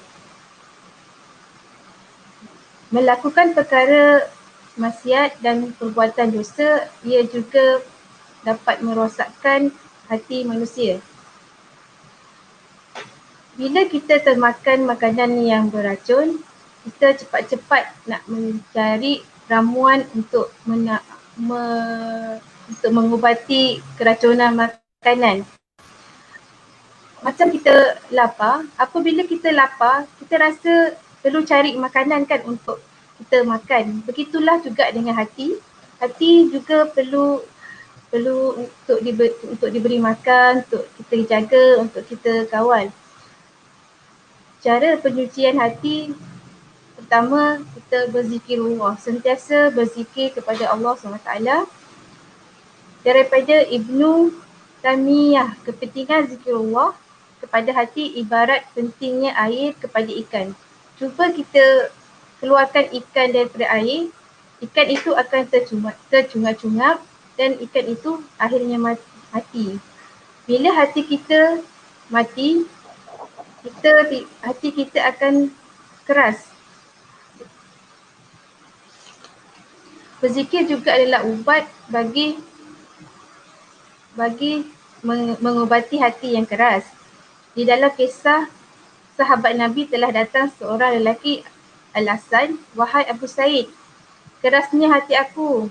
Melakukan perkara maksiat dan perbuatan dosa, ia juga dapat merosakkan hati manusia. Bila kita termakan makanan yang beracun, kita cepat-cepat nak mencari ramuan untuk mengubati keracunan makanan. Macam kita lapar, apabila kita lapar, kita rasa perlu cari makanan kan untuk kita makan. Begitulah juga dengan hati. Hati juga perlu untuk diberi makan, untuk kita jaga, untuk kita kawal. Cara penyucian hati, pertama kita berzikirullah, sentiasa berzikir kepada Allah SWT. Daripada Ibnu Taimiyah, kepentingan zikirullah kepada hati ibarat pentingnya air kepada ikan. Cuba kita keluarkan ikan daripada air, ikan itu akan tercungap-cungap dan ikan itu akhirnya mati. Bila hati kita mati, hati kita akan keras. Berzikir juga adalah ubat bagi mengubati hati yang keras. Di dalam kisah sahabat Nabi telah datang seorang lelaki Al-Hasan, "Wahai Abu Said, kerasnya hati aku."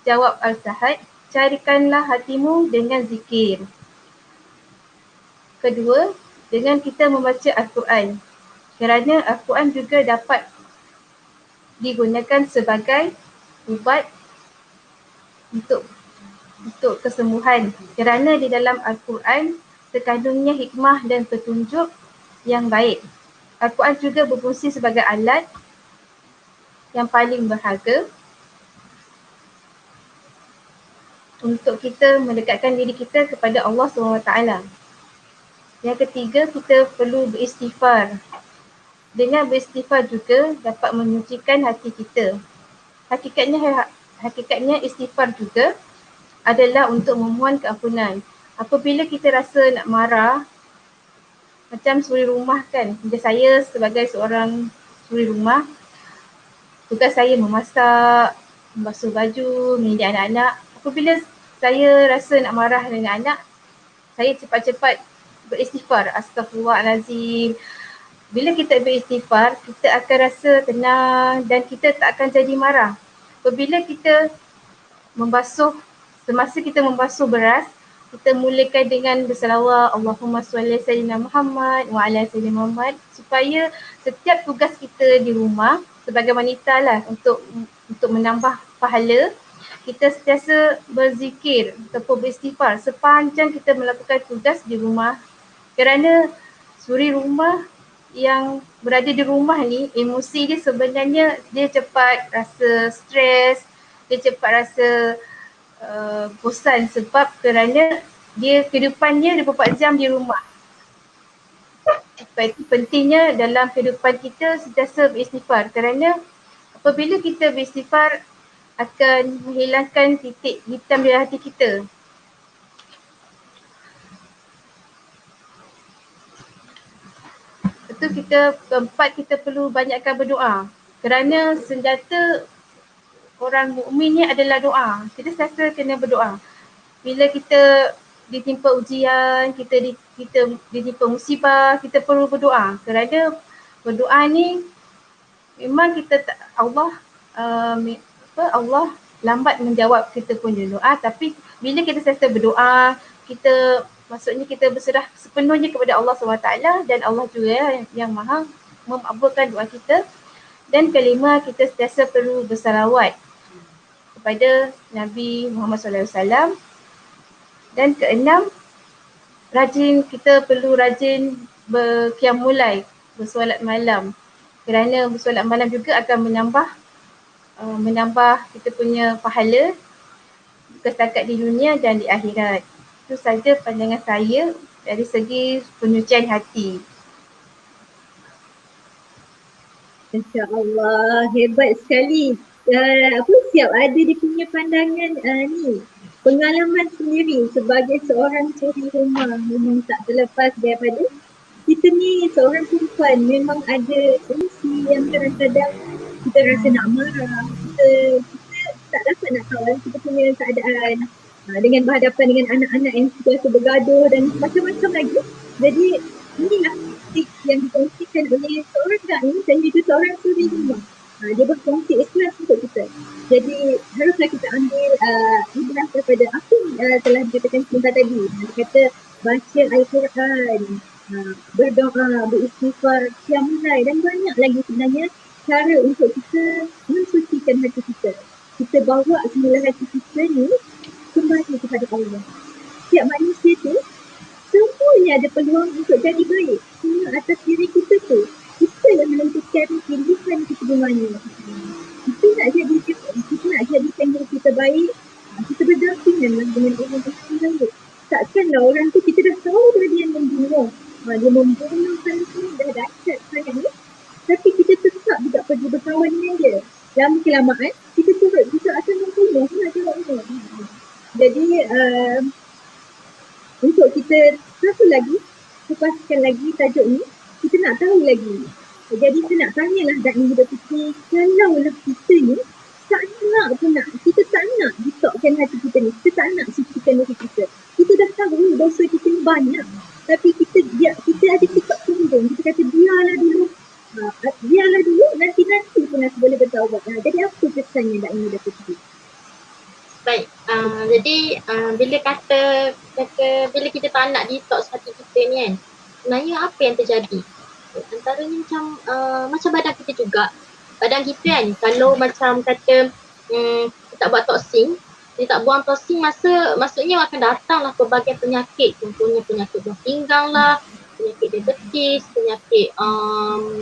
Jawab Al-Sahad, "Carikanlah hatimu dengan zikir." Kedua, dengan kita membaca Al-Quran. Kerana Al-Quran juga dapat digunakan sebagai ubat untuk kesembuhan. Kerana di dalam Al-Quran terkandungnya hikmah dan petunjuk yang baik. Al-Quran juga berfungsi sebagai alat yang paling berharga untuk kita mendekatkan diri kita kepada Allah SWT. Yang ketiga, kita perlu beristighfar. Dengan beristighfar juga dapat menyucikan hati kita. Hakikatnya istighfar juga adalah untuk memohon keampunan. Apabila kita rasa nak marah, macam suri rumah kan, macam saya sebagai seorang suri rumah, tugas saya memasak, membasuh baju, mendidik anak-anak. Apabila saya rasa nak marah dengan anak, saya cepat-cepat beristighfar. Astaghfirullahalazim. Bila kita beristighfar, kita akan rasa tenang dan kita tak akan jadi marah. Apabila kita semasa kita membasuh beras, kita mulakan dengan bersalawat Allahumma sholli sayyidina Muhammad wa ala sayyidina Muhammad, supaya setiap tugas kita di rumah sebagai wanita lah untuk menambah pahala, kita sentiasa berzikir ataupun beristighfar sepanjang kita melakukan tugas di rumah. Kerana suri rumah yang berada di rumah ni, emosi dia sebenarnya dia cepat rasa stres, dia cepat rasa bosan sebab kerana dia kehidupannya 24 jam di rumah. Sebab itu pentingnya dalam kehidupan kita sentiasa beristighfar, kerana apabila kita beristighfar akan menghilangkan titik hitam di hati kita. Keempat, kita perlu banyakkan berdoa. Kerana senjata orang mukmin ni adalah doa. Kita sentiasa kena berdoa. Bila kita ditimpa ujian, kita ditimpa musibah, kita perlu berdoa. Kerana berdoa ni memang Allah lambat menjawab kita punya doa, tapi bila kita sentiasa berdoa, maksudnya kita berserah sepenuhnya kepada Allah SWT, dan Allah juga yang maha mengabulkan doa kita. Dan kelima, kita sentiasa perlu bersalawat kepada Nabi Muhammad SAW. Dan keenam, kita perlu rajin berqiyamul lail, bersolat malam. Kerana bersolat malam juga akan menambah kita punya pahala, bukan setakat di dunia dan di akhirat. Itu saja pandangan saya dari segi penyucian hati. Masya Allah, hebat sekali. Siap ada dia punya pandangan pengalaman sendiri sebagai seorang suri rumah. Memang tak terlepas daripada kita ni seorang perempuan, memang ada emosi yang kadang-kadang kita rasa nak marah, kita tak dapat nak kawal kita punya keadaan dengan berhadapan dengan anak-anak yang suka bergaduh dan macam-macam lagi. Jadi inilah tips yang dikongsikan oleh seorang da'i dan juga seorang suri rumah. Dia berkongsi ikhlas untuk kita. Jadi haruslah kita ambil ibrah daripada apa yang telah dikatakan sebentar tadi. Dia kata baca Al-Quran, berdoa, beristighfar, qiyamul lail, dan banyak lagi sebenarnya cara untuk kita mensucikan hati kita. Kita bawa semula hati kita ni kembali kepada Allah. Setiap manusia tu semuanya ada peluang untuk jadi baik. Semua atas diri kita tu. Kita yang menentukan pilihan kita di mana. Kita nak jadikan diri kita baik, kita berdampingan dengan orang yang baik. Takkanlah orang tu kita dah tahu dia membunuh. Dia membunuh sana dah dahsyat sangat ni. Tapi kita tetap juga pergi berkawan dengan dia. Dalam kelamaan, kita turut juga akan membunuh. Jadi, untuk kita kupaskan lagi tajuk ni, kita nak tahu lagi. Jadi saya nak tanyalah da'i hidup kita, kalaulah kita ni kita tak nak ditokkan hati kita ni, kita tak nak sucikan hati kita. Kita dah tahu dosa kita ni banyak, tapi kita ada sikap sombong. Kita kata biarlah dulu, nanti pun aku boleh bertaubat. Jadi apa pesannya da'i hidup kita? Baik, jadi bila bila kita tak nak detox hati kita ni kan, sebenarnya apa yang terjadi? Antaranya macam badan kita juga. Badan kita kan, kalau macam kata kita tak buat toxing, Dia tak buang toksik maksudnya akan datanglah pelbagai penyakit. Contohnya penyakit buah pinggang lah, penyakit diabetes, penyakit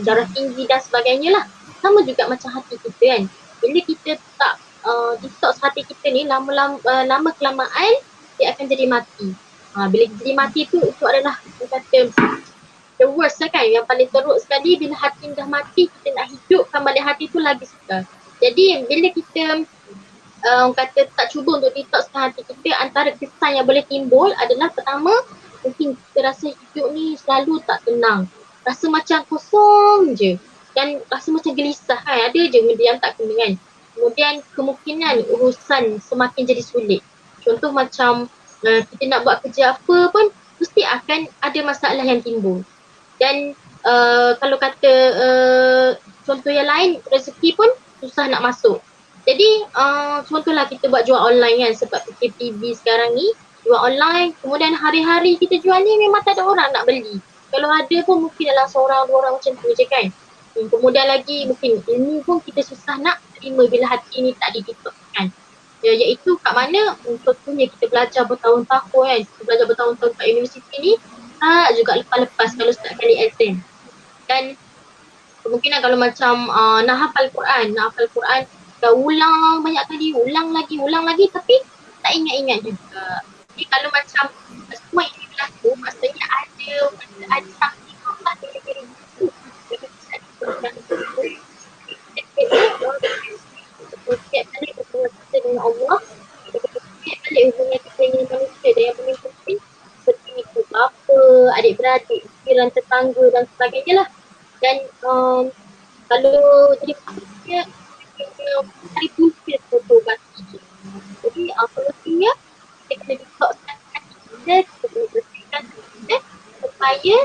darah tinggi dan sebagainya lah. Sama juga macam hati kita kan. Bila kita tak detox hati kita ni lama kelamaan dia akan jadi mati. Bila jadi mati tu itu adalah kita kata the worst lah kan. Yang paling teruk sekali bila hati dah mati, kita nak hidupkan balik hati tu lagi susah. Jadi bila kita kata tak cuba untuk detoxkan hati kita, antara kesan yang boleh timbul adalah pertama, mungkin kita rasa hidup ni selalu tak tenang. Rasa macam kosong je dan rasa macam gelisah kan. Ada je benda yang tak kena kan. Kemudian kemungkinan urusan semakin jadi sulit. Contoh macam kita nak buat kerja apa pun mesti akan ada masalah yang timbul. Dan kalau kata contoh yang lain, rezeki pun susah nak masuk. Jadi contohlah kita buat jual online kan, sebab PKPB sekarang ni jual online, kemudian hari-hari kita jual ni memang tak ada orang nak beli. Kalau ada pun mungkin dalam seorang dua orang macam tu je kan. Kemudian lagi mungkin ini pun kita susah nak terima bila hati ni tak didetoxkan. Iaitu kat mana contohnya kita belajar bertahun-tahun kan, kita belajar bertahun-tahun kat universiti ni, tak juga lepas-lepas kalau setiap kali exam. Dan kemungkinan kalau macam nak hafal Quran dah ulang banyak kali, ulang lagi tapi tak ingat-ingat juga. Jadi kalau macam semua ini berlaku, maksudnya ada something Allah diri itu. Setiap kali hubungan kita dengan Allah, setiap kali hubungan kita dengan manusia, dan yang paling penting seperti ibu bapa, adik-beradik, jiran tetangga dan sebagainya lah. Dan kalau jadi manusia, hari punca bertobat. Jadi solusinya kita kena detoxkan hati kita, kita kena bersihkan hati kita supaya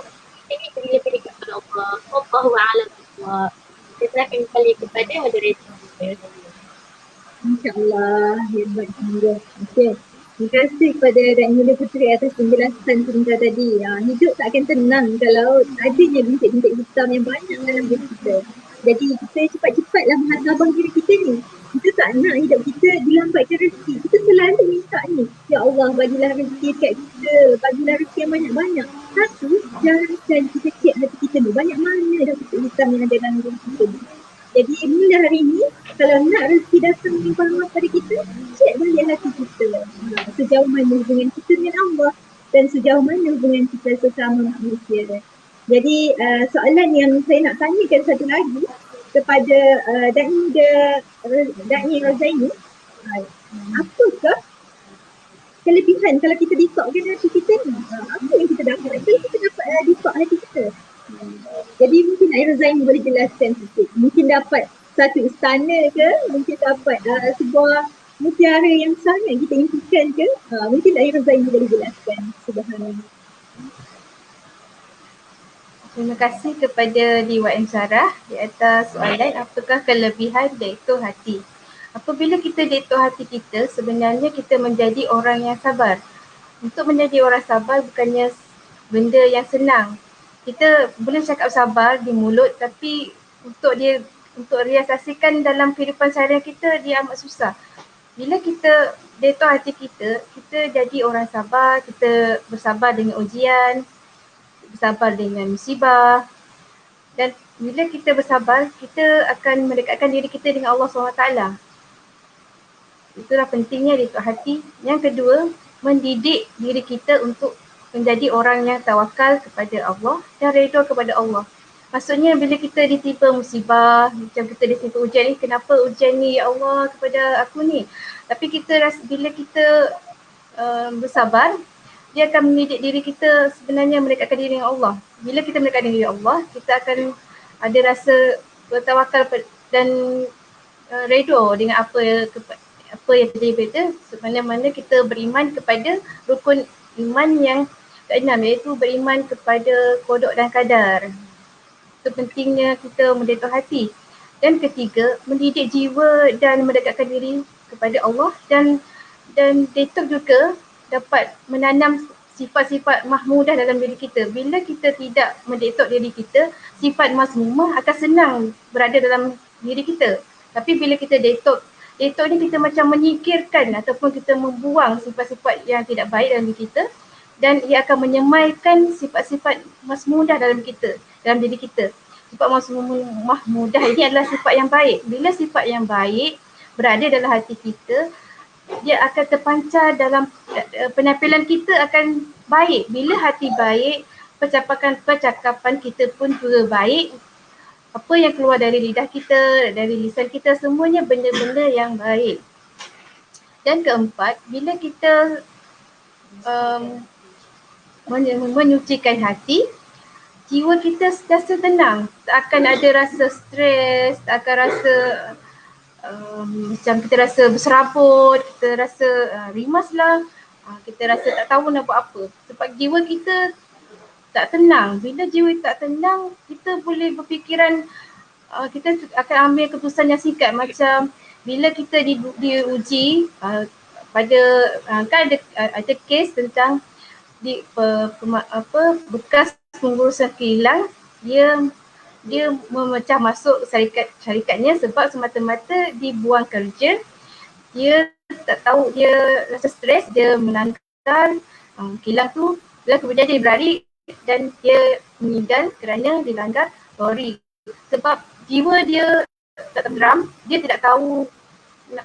kita ni lebih dekat kepada Allah. Wallahu'alam. Saya serahkan kembali kepada moderator kita. InsyaAllah, hebat juga. Okey. Terima kasih kepada Datuk Mulia Puteri atas penjelasan sebentar tadi. Hidup tak akan tenang kalau adanya bintik-bintik hitam yang banyak dalam diri kita. Jadi kita cepat-cepatlah muhasabah diri kita ni. Kita tak nak hidup kita dilambatkan rezeki. Kita selalu minta ni, ya Allah bagilah rezeki dekat kita, bagilah rezeki yang banyak-banyak. Tapi jangan kita cek hati kita ni, banyak mana dah bintik hitam yang ada dalam diri kita ni. Jadi mula hari ni, kalau nak rezeki datang melimpah ruah pada kita, cek balik hati kita. Sejauh mana hubungan kita dengan Allah dan sejauh mana hubungan kita sesama manusia. Jadi soalan yang saya nak tanyakan satu lagi kepada Da'i Razaini, apakah kelebihan kalau kita detoxkan hati kita ni? Apa yang kita dapat? Kalau kita dapat detox hati kita. Jadi mungkin Razaini boleh jelaskan sikit. Mungkin dapat satu istana ke, mungkin dapat sebuah mutiara yang sangat kita impikan ke. Mungkin Razaini boleh jelaskan. Subhanallah. Terima kasih kepada Diwai Sarah di atas soalan apakah kelebihan detox hati. Apabila kita detox hati kita, sebenarnya kita menjadi orang yang sabar. Untuk menjadi orang sabar bukannya benda yang senang. Kita boleh cakap sabar di mulut, tapi untuk realisasikan dalam kehidupan seharian kita, dia amat susah. Bila kita detox hati kita, kita jadi orang sabar, kita bersabar dengan ujian, bersabar dengan musibah. Dan bila kita bersabar, kita akan mendekatkan diri kita dengan Allah SWT. Itulah pentingnya detox hati. Yang kedua, mendidik diri kita untuk menjadi orang yang tawakal kepada Allah dan redha kepada Allah. Maksudnya bila kita ditimpa musibah, macam kita ditimpa ujian ni, kenapa ujian ni ya Allah kepada aku ni? Tapi kita rasa bila kita bersabar, dia akan mendidik diri kita sebenarnya mendekatkan diri dengan Allah. Bila kita mendekatkan diri dengan Allah, kita akan ada rasa bertawakal dan redha dengan apa yang terjadi kita, sebagaimana kita beriman kepada rukun iman yang keenam, iaitu beriman kepada qada dan qadar. Itu pentingnya kita mendetox hati. Dan ketiga, mendidik jiwa dan mendekatkan diri kepada Allah, dan detox juga dapat menanam sifat-sifat mahmudah dalam diri kita. Bila kita tidak mendetox diri kita, sifat mazmumah akan senang berada dalam diri kita. Tapi bila kita detox Detox ni kita macam menyingkirkan ataupun kita membuang sifat-sifat yang tidak baik dalam diri kita, dan ia akan menyemaikan sifat-sifat masmudah dalam kita, dalam diri kita. Sifat mahmudah ini adalah sifat yang baik. Bila sifat yang baik berada dalam hati kita, dia akan terpancar dalam penampilan kita akan baik. Bila hati baik, percakapan kita pun juga baik. Apa yang keluar dari lidah kita, dari lisan kita, semuanya benda-benda yang baik. Dan keempat, bila kita menyucikan hati, jiwa kita rasa tenang. Tak akan ada rasa stres, tak akan rasa macam kita rasa berserabut, kita rasa rimas lah, kita rasa tak tahu nak buat apa. Sebab jiwa kita tak tenang. Bila jiwa tak tenang, kita boleh berfikiran, kita akan ambil keputusan yang singkat. Macam bila kita diuji pada kan ada kes tentang bekas pengurusan kilang, dia memecah masuk syarikatnya sebab semata-mata dibuang kerja. Dia tak tahu, dia rasa stres, dia melanggar kilang tu, dan kemudian dia berlari dan dia meninggal kerana dilanggar lori. Sebab jiwa dia tak tenteram, dia tidak tahu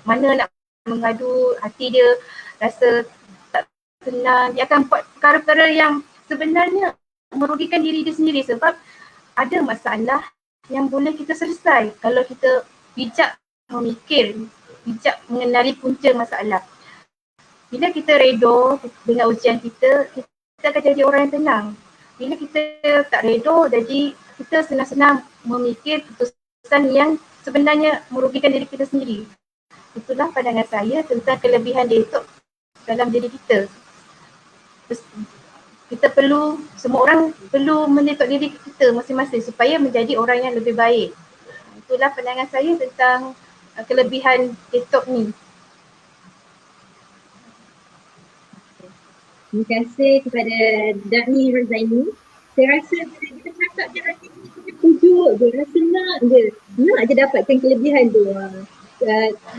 mana nak mengadu, hati dia rasa tak tenang. Dia akan buat perkara-perkara yang sebenarnya merugikan diri dia sendiri, sebab ada masalah yang boleh kita selesai kalau kita bijak memikir, bijak mengenali punca masalah. Bila kita redha dengan ujian kita akan jadi orang yang tenang. Bila kita tak redha, jadi kita senang-senang memikir keputusan yang sebenarnya merugikan diri kita sendiri. Itulah pandangan saya tentang kelebihan detox dalam diri kita. Kita perlu, semua orang perlu mendetox diri kita masing-masing supaya menjadi orang yang lebih baik. Itulah pandangan saya tentang kelebihan detox ni. Terima kasih kepada Da'i Razaini. Saya rasa bila kita cakap je hati kita pujuk je, rasa nak je dapatkan kelebihan tu.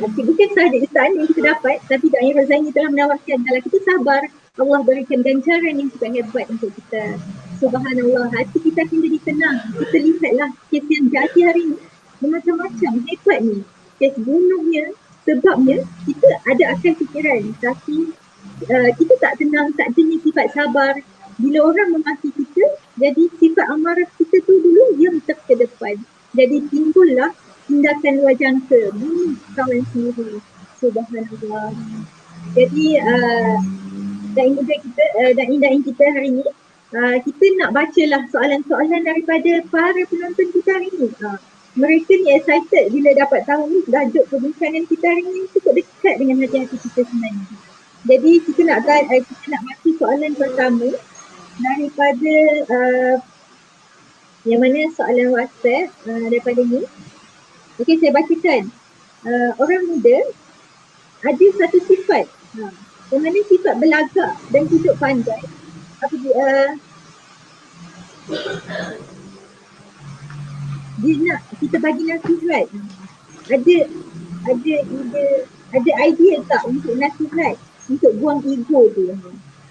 Bukan sahaja Islam yang kita dapat, tapi Da'i Razaini telah menawarkan kalau kita sabar, Allah berikan ganjaran yang juga hebat untuk kita. Subhanallah, hati kita akan jadi tenang. Kita lihatlah kes yang jadi hari ni, macam-macam hebat ni. Kes bunuhnya, sebabnya kita ada akal fikiran, tapi kita tak tenang, tak jenis sifat sabar. Bila orang memaki kita, jadi sifat amarah kita tu dulu dia mentek ke depan. Jadi timbullah tindakan luar jangka, bunuh kawan sendiri. Subhanallah. Jadi da'i kita hari ni, kita nak bacalah soalan-soalan daripada para penonton kita hari ni. Mereka ni excited bila dapat tahu ni tajuk perbincangan kita hari ni cukup dekat dengan hati-hati kita sebenarnya. Jadi kita nak baca soalan pertama daripada yang mana soalan WhatsApp daripada ni. Okey, saya bacakan. Orang muda ada satu sifat, yang mana sifat belagak dan hidup pandai. Dia nak kita bagi nasihat. Ada idea tak untuk nasihat, untuk buang ego tu?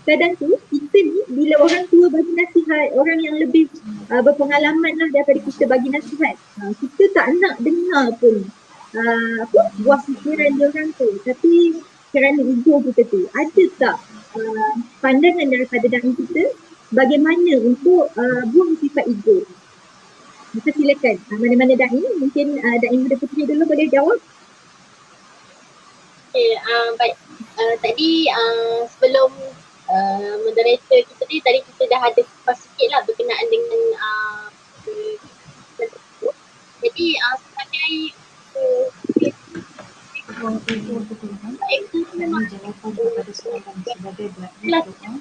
Kadang tu kita ni bila orang tua bagi nasihat, orang yang lebih berpengalaman lah daripada kita bagi nasihat, kita tak nak dengar pun buah fikiran dia orang tu, tapi kerana ego kita tu. Ada tak pandangan daripada da'i kita bagaimana untuk buang sifat ego? Kita silakan, mana-mana da'i, mungkin da'i Muda Puteri dulu boleh jawab. Okay, baik. Tadi sebelum moderator kita ni, tadi kita dah ada kupas sikit lah berkenaan dengan jadi sebagai itu memang jawapan kepada soalan sebagai da'i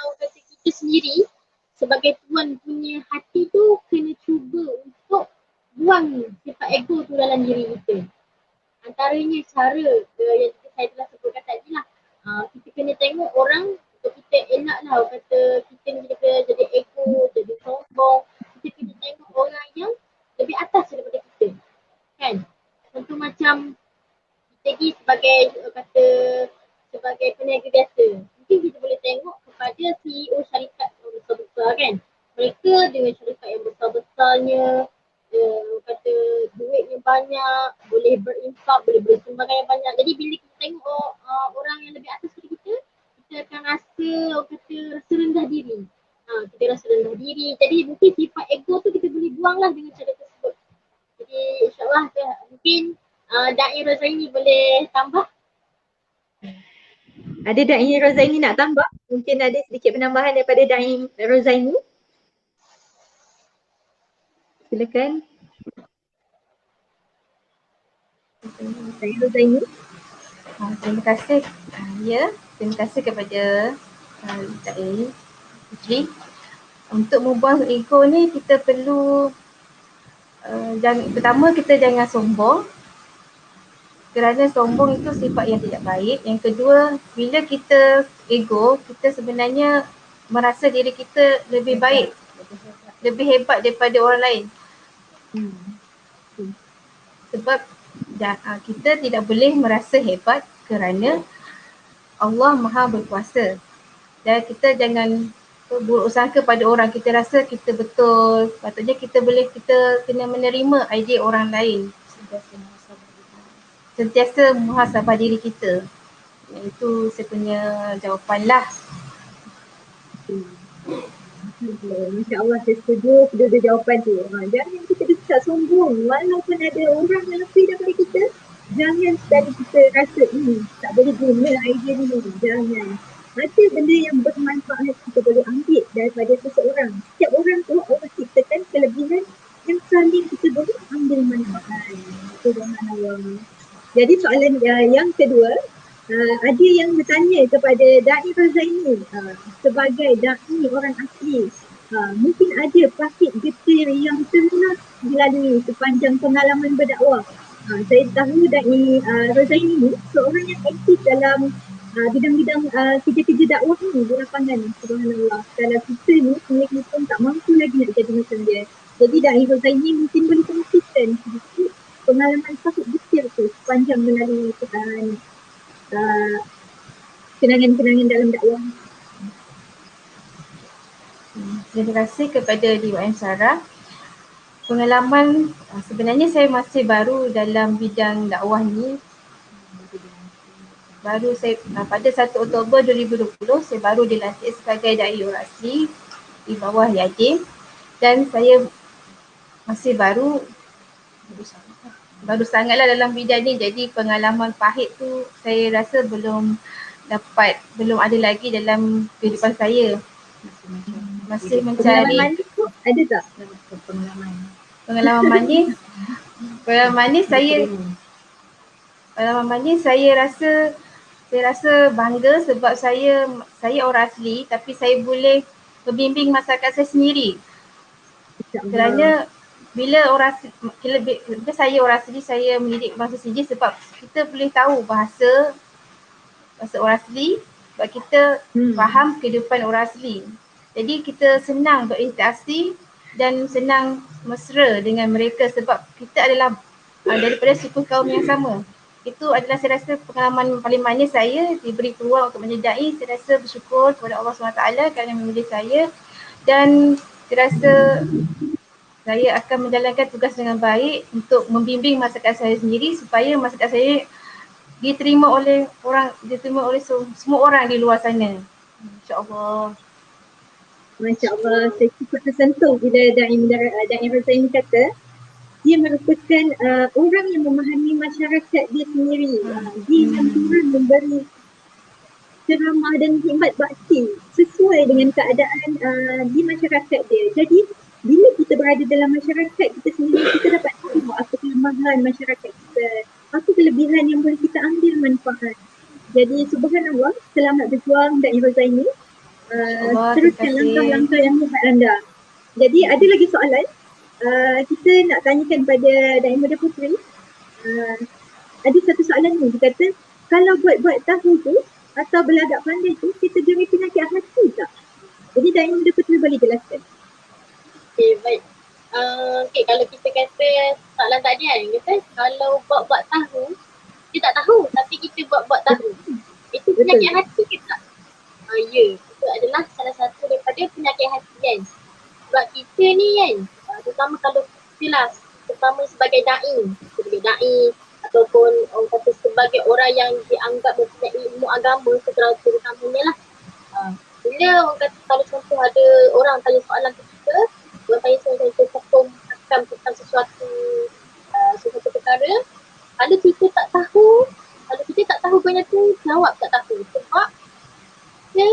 organisasi kita sendiri sebagai tuan punya hati tu kena cuba untuk buang sifat ego tu dalam diri kita. Antaranya cara yang saya telah sebutkan tadi lah, kita kena tengok orang untuk kita elak lah, kata kita ni jadi ego, jadi sombong, kita mereka dengan syarikat yang besar-besarnya, kata duitnya banyak, boleh berinfak, boleh bersumbangkan yang banyak. Jadi bila kita tengok orang yang lebih atas dari kita, kita akan rasa, orang kata, rasa rendah diri. Kita rasa rendah diri. Jadi mungkin sifat ego tu kita boleh buanglah dengan cara tersebut. Jadi insyaAllah mungkin Da'i Rozaini boleh tambah. Ada Da'i Rozaini nak tambah? Mungkin ada sedikit penambahan daripada Da'i Rozaini. Silakan. Da'i Rozaini. Terima kasih. Ya, terima kasih kepada Da'i Putri. Untuk membuang ego ni kita perlu pertama kita jangan sombong. Kerana sombong itu sifat yang tidak baik. Yang kedua, bila kita ego, kita sebenarnya merasa diri kita lebih baik, lebih hebat daripada orang lain. Sebab kita tidak boleh merasa hebat kerana Allah Maha Berkuasa. Dan kita jangan buruk sangka pada orang. Kita rasa kita betul. Patutnya kita kena menerima idea orang lain. Sentiasa muhasabah diri kita. Itu saya punya jawapan lah. Masya Allah, saya setuju kedua-dua jawapan tu. Jangan kita besar sombong. Walaupun ada orang yang lebih daripada kita, jangan sekali kita rasa tak boleh guna idea ni. Jangan. Ada benda yang bermanfaat kita boleh ambil daripada seseorang. Setiap orang tu Allah ciptakan kelebihan yang saling kita boleh ambil manfaat. Subhanallah. Jadi soalan yang kedua, ada yang bertanya kepada Da'i Rozaini sebagai Da'i orang asli. Mungkin ada pahit getir yang pernah dilalui sepanjang pengalaman berdakwah. Saya tahu Da'i Rozaini ni seorang yang aktif dalam bidang-bidang kerja-kerja dakwah ni di lapangan. Subhanallah. Kalau kita ni sebenarnya pun tak mampu lagi nak jadi macam dia. Jadi Da'i Rozaini mungkin boleh kongsikan sedikit pengalaman pahit getir tu sepanjang melalui kenangan-kenangan dalam dakwah. Terima kasih kepada DYM Sarah. Pengalaman sebenarnya saya masih baru dalam bidang dakwah ni. Baru saya pada 1 Oktober 2020 saya baru dilantik sebagai Da'i orang asli di bawah Yadim, dan saya masih baru sangatlah dalam bidang ni. Jadi pengalaman pahit tu saya rasa belum ada lagi dalam kehidupan saya. Masih mencari. Pengalaman manis tu ada tak? Pengalaman manis saya rasa bangga sebab saya orang asli tapi saya boleh membimbing masyarakat saya sendiri. Kerana bila saya orang asli, saya mendidik bahasa sendiri sebab kita boleh tahu bahasa orang asli sebab kita faham kehidupan orang asli. Jadi kita senang berinteraksi dan senang mesra dengan mereka sebab kita adalah daripada suku kaum yang sama. Itu adalah saya rasa pengalaman paling manis saya diberi peluang untuk menjadi da'i. Saya rasa bersyukur kepada Allah SWT kerana memilih saya, dan saya rasa saya akan menjalankan tugas dengan baik untuk membimbing masyarakat saya sendiri supaya masyarakat saya diterima oleh semua orang di luar sana. InsyaAllah. Masya Allah, saya cukup tersentuh bila Da'i Rozaini kata dia merupakan orang yang memahami masyarakat dia sendiri. Dia yang turun memberi ceramah dan khidmat bakti sesuai dengan keadaan di masyarakat dia. Jadi bila kita berada dalam masyarakat kita sendiri, kita dapat tahu apa kelemahan masyarakat kita, apa kelebihan yang boleh kita ambil manfaat. Jadi subhanallah, selamat berjuang Da'i Rozaini. Teruskan langkah-langkah yang hebat anda. Jadi ada lagi soalan. Kita nak tanyakan pada Da'i Muda Putri. Ada satu soalan ni, dia kata kalau buat-buat tahu tu atau belagak pandai tu kategori penyakit hati tak? Jadi Da'i Muda Putri boleh jelaskan. Okay, baik. Kalau kita kata soalan tadi kan, kata kalau buat-buat tahu, kita tak tahu tapi kita buat-buat tahu. Itu penyakit hati ke tak? Ya, itu adalah salah satu daripada penyakit hati kan. Sebab kita ni kan, terutama kalau kita terutama sebagai da'i ataupun orang kata sebagai orang yang dianggap mempunyai ilmu agama terutamanya lah. Bila orang kata kalau contoh ada orang tanya soalan ke kita, orang tanya soalan hukum hakam tentang sesuatu perkara, kalau kita tak tahu benda tu, jawab tak tahu. Sebab kita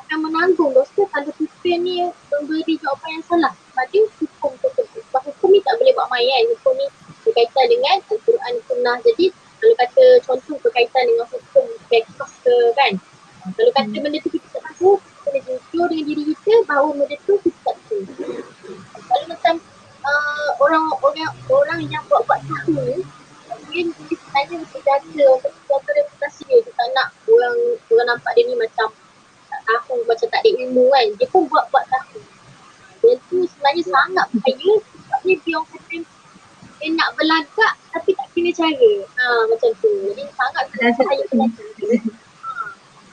akan menanggung dosa kalau kita ni memberi jawapan yang salah pada hukum tersebut. Sebab hukum ni tak boleh buat main kan. Hukum ni berkaitan dengan Al-Quran, Sunnah. Jadi kalau kata contoh berkaitan dengan hukum pekos ke kan. Kalau kata benda tu kita tak tahu, kita kena jujur dengan diri kita bahawa benda tu kita tak tahu. Kalau macam orang yang buat-buat tahu ni, mungkin dia sebenarnya mesti jaga reputasi dia. Dia tak nak orang nampak dia ni macam tak tahu, macam tak ada ilmu kan. Dia pun buat-buat tahu. Dia tu sebenarnya sangat bahaya. Sebabnya dia orang kata dia nak berlagak tapi tak kena cara. Macam tu. Jadi sangat bahaya.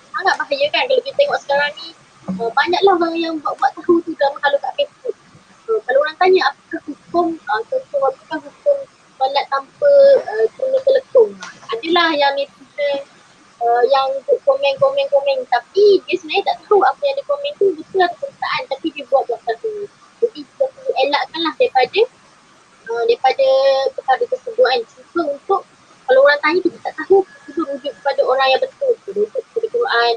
Sangat bahaya kan kalau kita tengok sekarang ni. Banyaklah orang yang buat-buat tahu tu dalam kalau kat Facebook. Kalau orang tanya apakah hukum, apakah hukum solat tanpa kena telekung. Adalah yang netizen yang komen, tapi dia sebenarnya tak tahu apa yang dia komen tu betul atau perkataan, tapi dia buat tahu. Jadi kita perlu elakkanlah daripada perkara tersebut kan. Cuba untuk kalau orang tanya kita tak tahu, cuba rujuk kepada orang yang betul. Rujuk kepada Quran,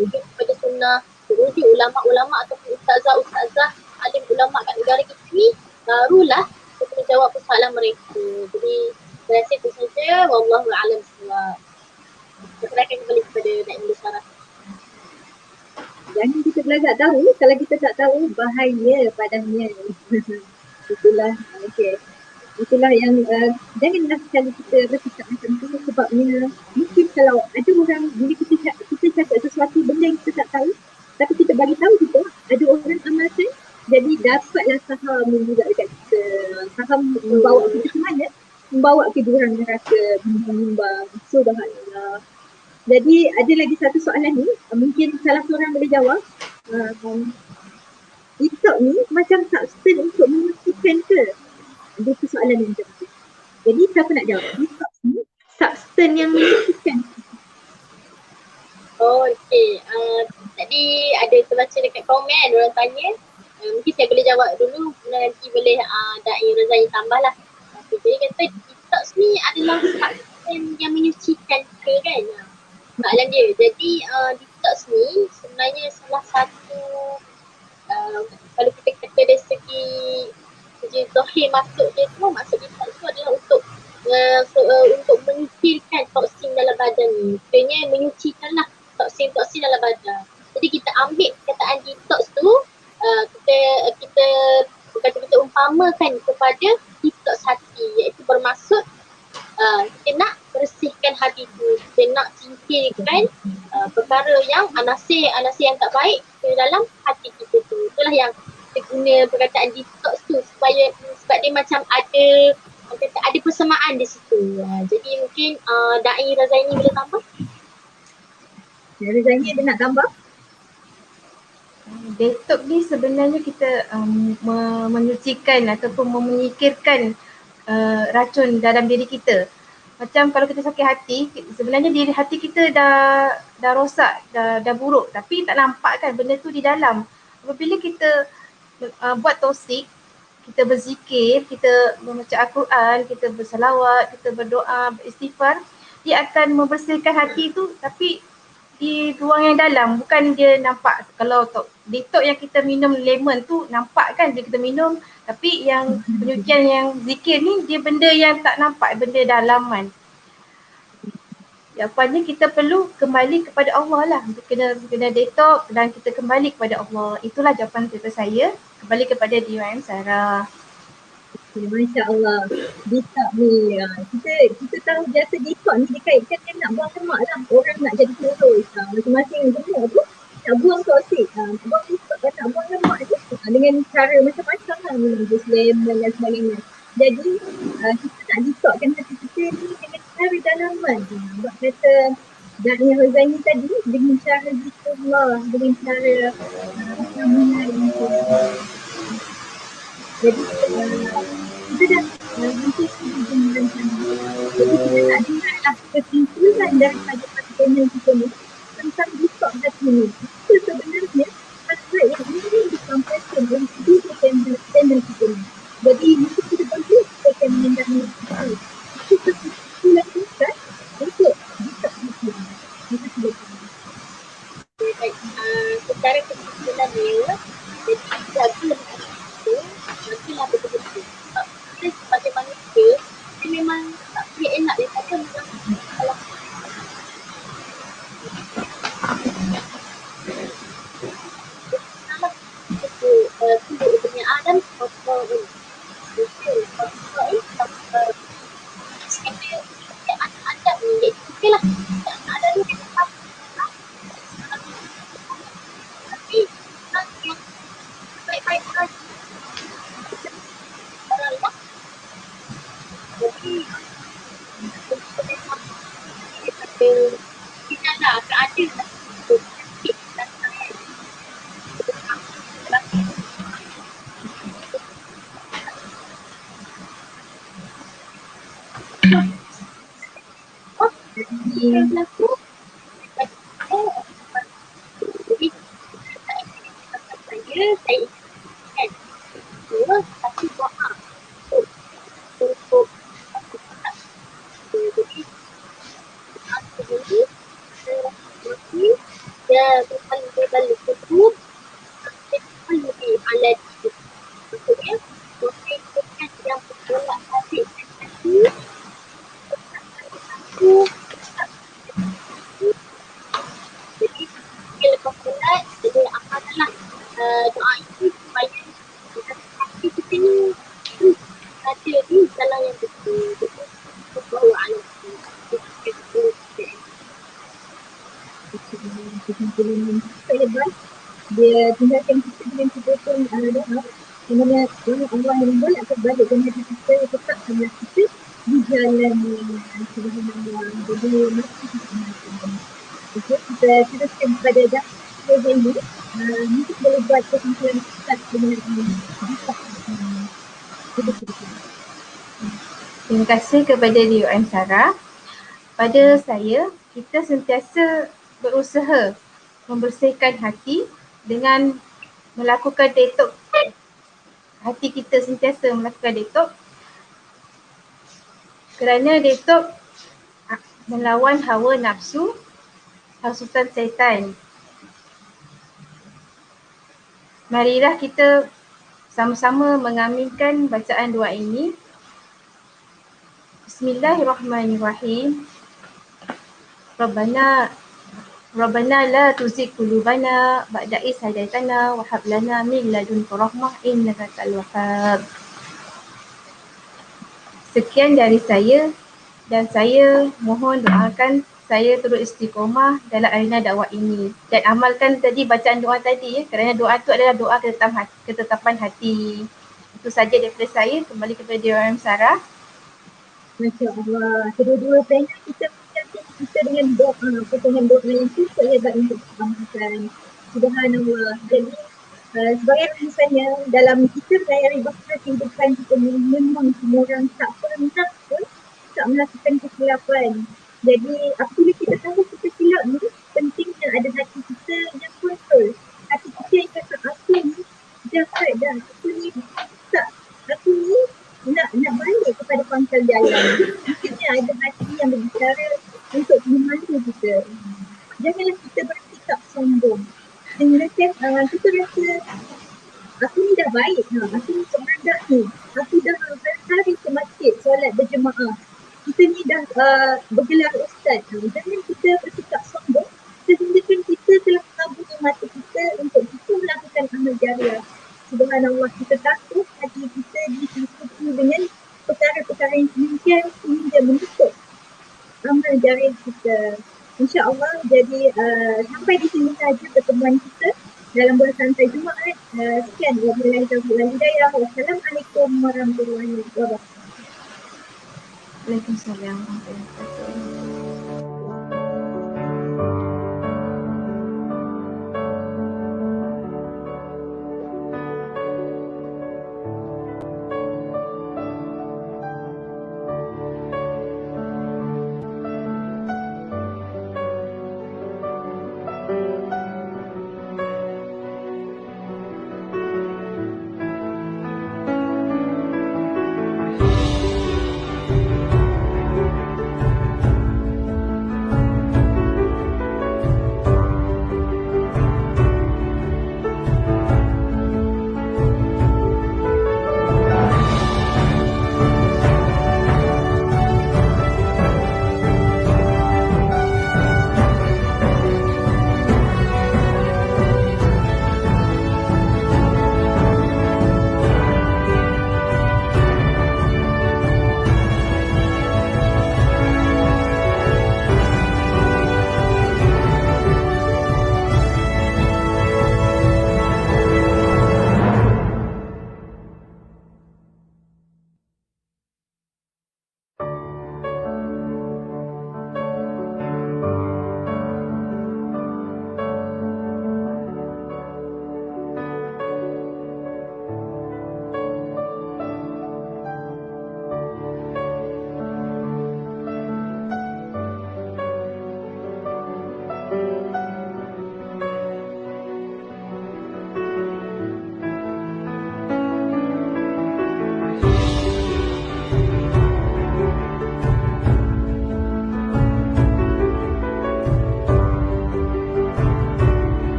rujuk kepada Sunnah, rujuk ulama-ulama ataupun ustazah, alim ulama kat negara kita ni, barulah kita boleh jawab persoalan mereka. Jadi saya rasa itu saja. Wallahu a'lam bissawab. Kita akan kembali kepada Da'i Musyarah. Jangan kita belagak tahu kalau kita tak tahu bahaya padanya. Itulah okey. Itulah yang janganlah sekali kita bercakap macam tu, sebabnya mungkin kalau ada orang bila kita cakap sesuatu benda yang kita tak tahu tapi kita bagi tahu kita, ada orang amalkan, jadi dapatlah saham juga dekat kita. Saham membawa kita ke mana? Membawa ke jurang neraka, menyumbang. Subhanallah. Jadi ada lagi satu soalan ni, mungkin salah seorang boleh jawab. TikTok ni macam substan untuk menyucikan ke? Ada soalan yang macam tu. Jadi siapa nak jawab? TikTok ni substan yang menyucikan. Okey, tadi ada terbaca dekat komen, orang tanya. Mungkin saya boleh jawab dulu, nanti boleh Da'i Razali tambah lah. Jadi kata TikTok ni adalah substan yang menyucikan ke kan? Soalan dia. Jadi TikTok ni sebenarnya salah satu kalau kita kata dari segi zahir masuk dia tu, maksud TikTok tu adalah untuk menyingkirkan toksin dalam badan ni. Sebenarnya menyucikan lah toksin dalam badan. Jadi kita ambil kataan detox tu, kita umpamakan kepada detox hati, iaitu bermaksud kita nak bersihkan hati tu, kita nak singkirkan perkara yang anasir yang tak baik ke dalam hati kita tu. Itulah yang kita guna perkataan detox tu sebab dia macam ada persamaan di situ. Jadi mungkin Da'i Razali boleh tambah? Razali ada nak tambah? Detox ni sebenarnya kita menyucikan ataupun menyingkirkan racun dalam diri kita. Macam kalau kita sakit hati, sebenarnya diri hati kita dah rosak, dah buruk, tapi tak nampak kan benda tu di dalam. Apabila kita buat tausik, kita berzikir, kita membaca Al-Quran, kita bersalawat, kita berdoa, beristighfar, dia akan membersihkan hati tu, tapi di ruang yang dalam, bukan dia nampak. Kalau detox yang kita minum lemon tu nampak kan dia kita minum, tapi yang penyucian yang zikir ni dia benda yang tak nampak, benda dalaman. Jawapannya kita perlu kembali kepada Allah lah. Kena detox dan kita kembali kepada Allah. Itulah jawapan daripada saya. Kembali kepada DYM Sarah. Masya Allah. Detox ni, kita tahu biasa detox ni dikaitkan dia nak buang lemak lah. Orang nak jadi kurus. Masing-masing jenis tu nak buang toksik. Buang detox nak buang lemak tu dengan cara macam-macam lah. Minum jus lemon dan sebagainya. Jadi kita nak detoxkan hati kita ni dengan cara dalaman. Sebab kata Da'i Razali tadi dengan cara zikrullah, dengan cara Jadi kita dah hampir 7 jam merancang. Jadi kita nak dengarlah kesimpulan daripada panel kita ni tentang besok hati ni. Itu sebenarnya hal yang ingin disampaikan oleh kedua panel kita ni. Jadi mungkin kita berdua kita akan mendengar itu. Itu kesimpulan kita untuk besok hati ni. Itu sudah. Baik, secara kesimpulan dia, jadi jagalah kita, jagalah betul-betul. Kita sebagai manusia, dia memang tak boleh elak daripada melakukan kesalahan. Salah itu sudut punya Adam kotor ini. Betul, kotor ini sekali anak Adam ni, okey lah. Anak Adam ni tapi yang baik-baik orang lah. Jadi kita lah keadilan berlaku. Jadi saya ingatkan dua satu doa untuk jadi aku dulu mesti dia berbalik kedua dia lebih ala diri maksudnya mesti bukan yang bertolak hati aku jadi dia lepas solat dia amallah doa itu supaya hati kita ni ada di jalan yang betul bahawa anak kesimpulan saya buat dia tinggalkan kita dengan kebetulan doa di mana Allah yang boleh terbalikkan hati kita tetap dengan kita di jalan Subhanallah. Jadi mesti kita amalkan. Okey, kita teruskan pada daftar ini. Mungkin boleh buat kesimpulan Ustaz sebenarnya. Terima kasih kepada DOM Sarah. Pada saya, kita sentiasa berusaha membersihkan hati dengan melakukan detox. Hati kita sentiasa melakukan detox kerana detox melawan hawa nafsu, hasutan syaitan. Marilah kita sama-sama mengaminkan bacaan doa ini. Bismillahirrahmanirrahim. Rabbana la tuzigh qulubana ba'da idh hadaitana wa hab lana min ladunka rahmah innaka antal wahhab. Sekian dari saya dan saya mohon doakan saya turut istiqomah dalam arena dakwah ini dan amalkan tadi bacaan doa tadi ya, kerana doa itu adalah doa ketetapan hati. Itu saja daripada saya. Kembali kepada DOM Sarah. Masya Allah, kedua-dua panel kita mencatat kita dengan doa yang cukup hebat untuk amalkan. Subhanallah. Jadi sebagai misalnya dalam kita layari bahasa kehidupan kita ni memang semua orang tak pernah pun tak melakukan kesilapan. Jadi apabila kita tahu kita silap ni, pentingnya ada hati kita yang kontrol. Hati kita yang kata aku ni jahat dah, aku ni tak, aku ni nak balik kepada pangkal jalan. Maksudnya ada hati yang berbicara untuk membantu kita. Janganlah kita bersikap sombong. Dengan kita rasa aku ni dah baik, aku ni seorang dah ni, aku dah hari ke masjid solat berjemaah, kita ni dah bergelar ustaz. Jangan kita bersikap sombong sehingga kita telah menabung mata kita untuk kita melakukan amal jariah. Subhanallah, kita takut hati kita ditutupi dengan perkara-perkara yang demikian sehingga menutup amal jariah kita. InsyaAllah, jadi sampai di sini saja pertemuan kita dalam bulan santai Jumaat. Sekian, wabillahi taufiq wal hidayah. Wassalamualaikum warahmatullahi wabarakatuh. Waalaikumsalam warahmatullahi wabarakatuh.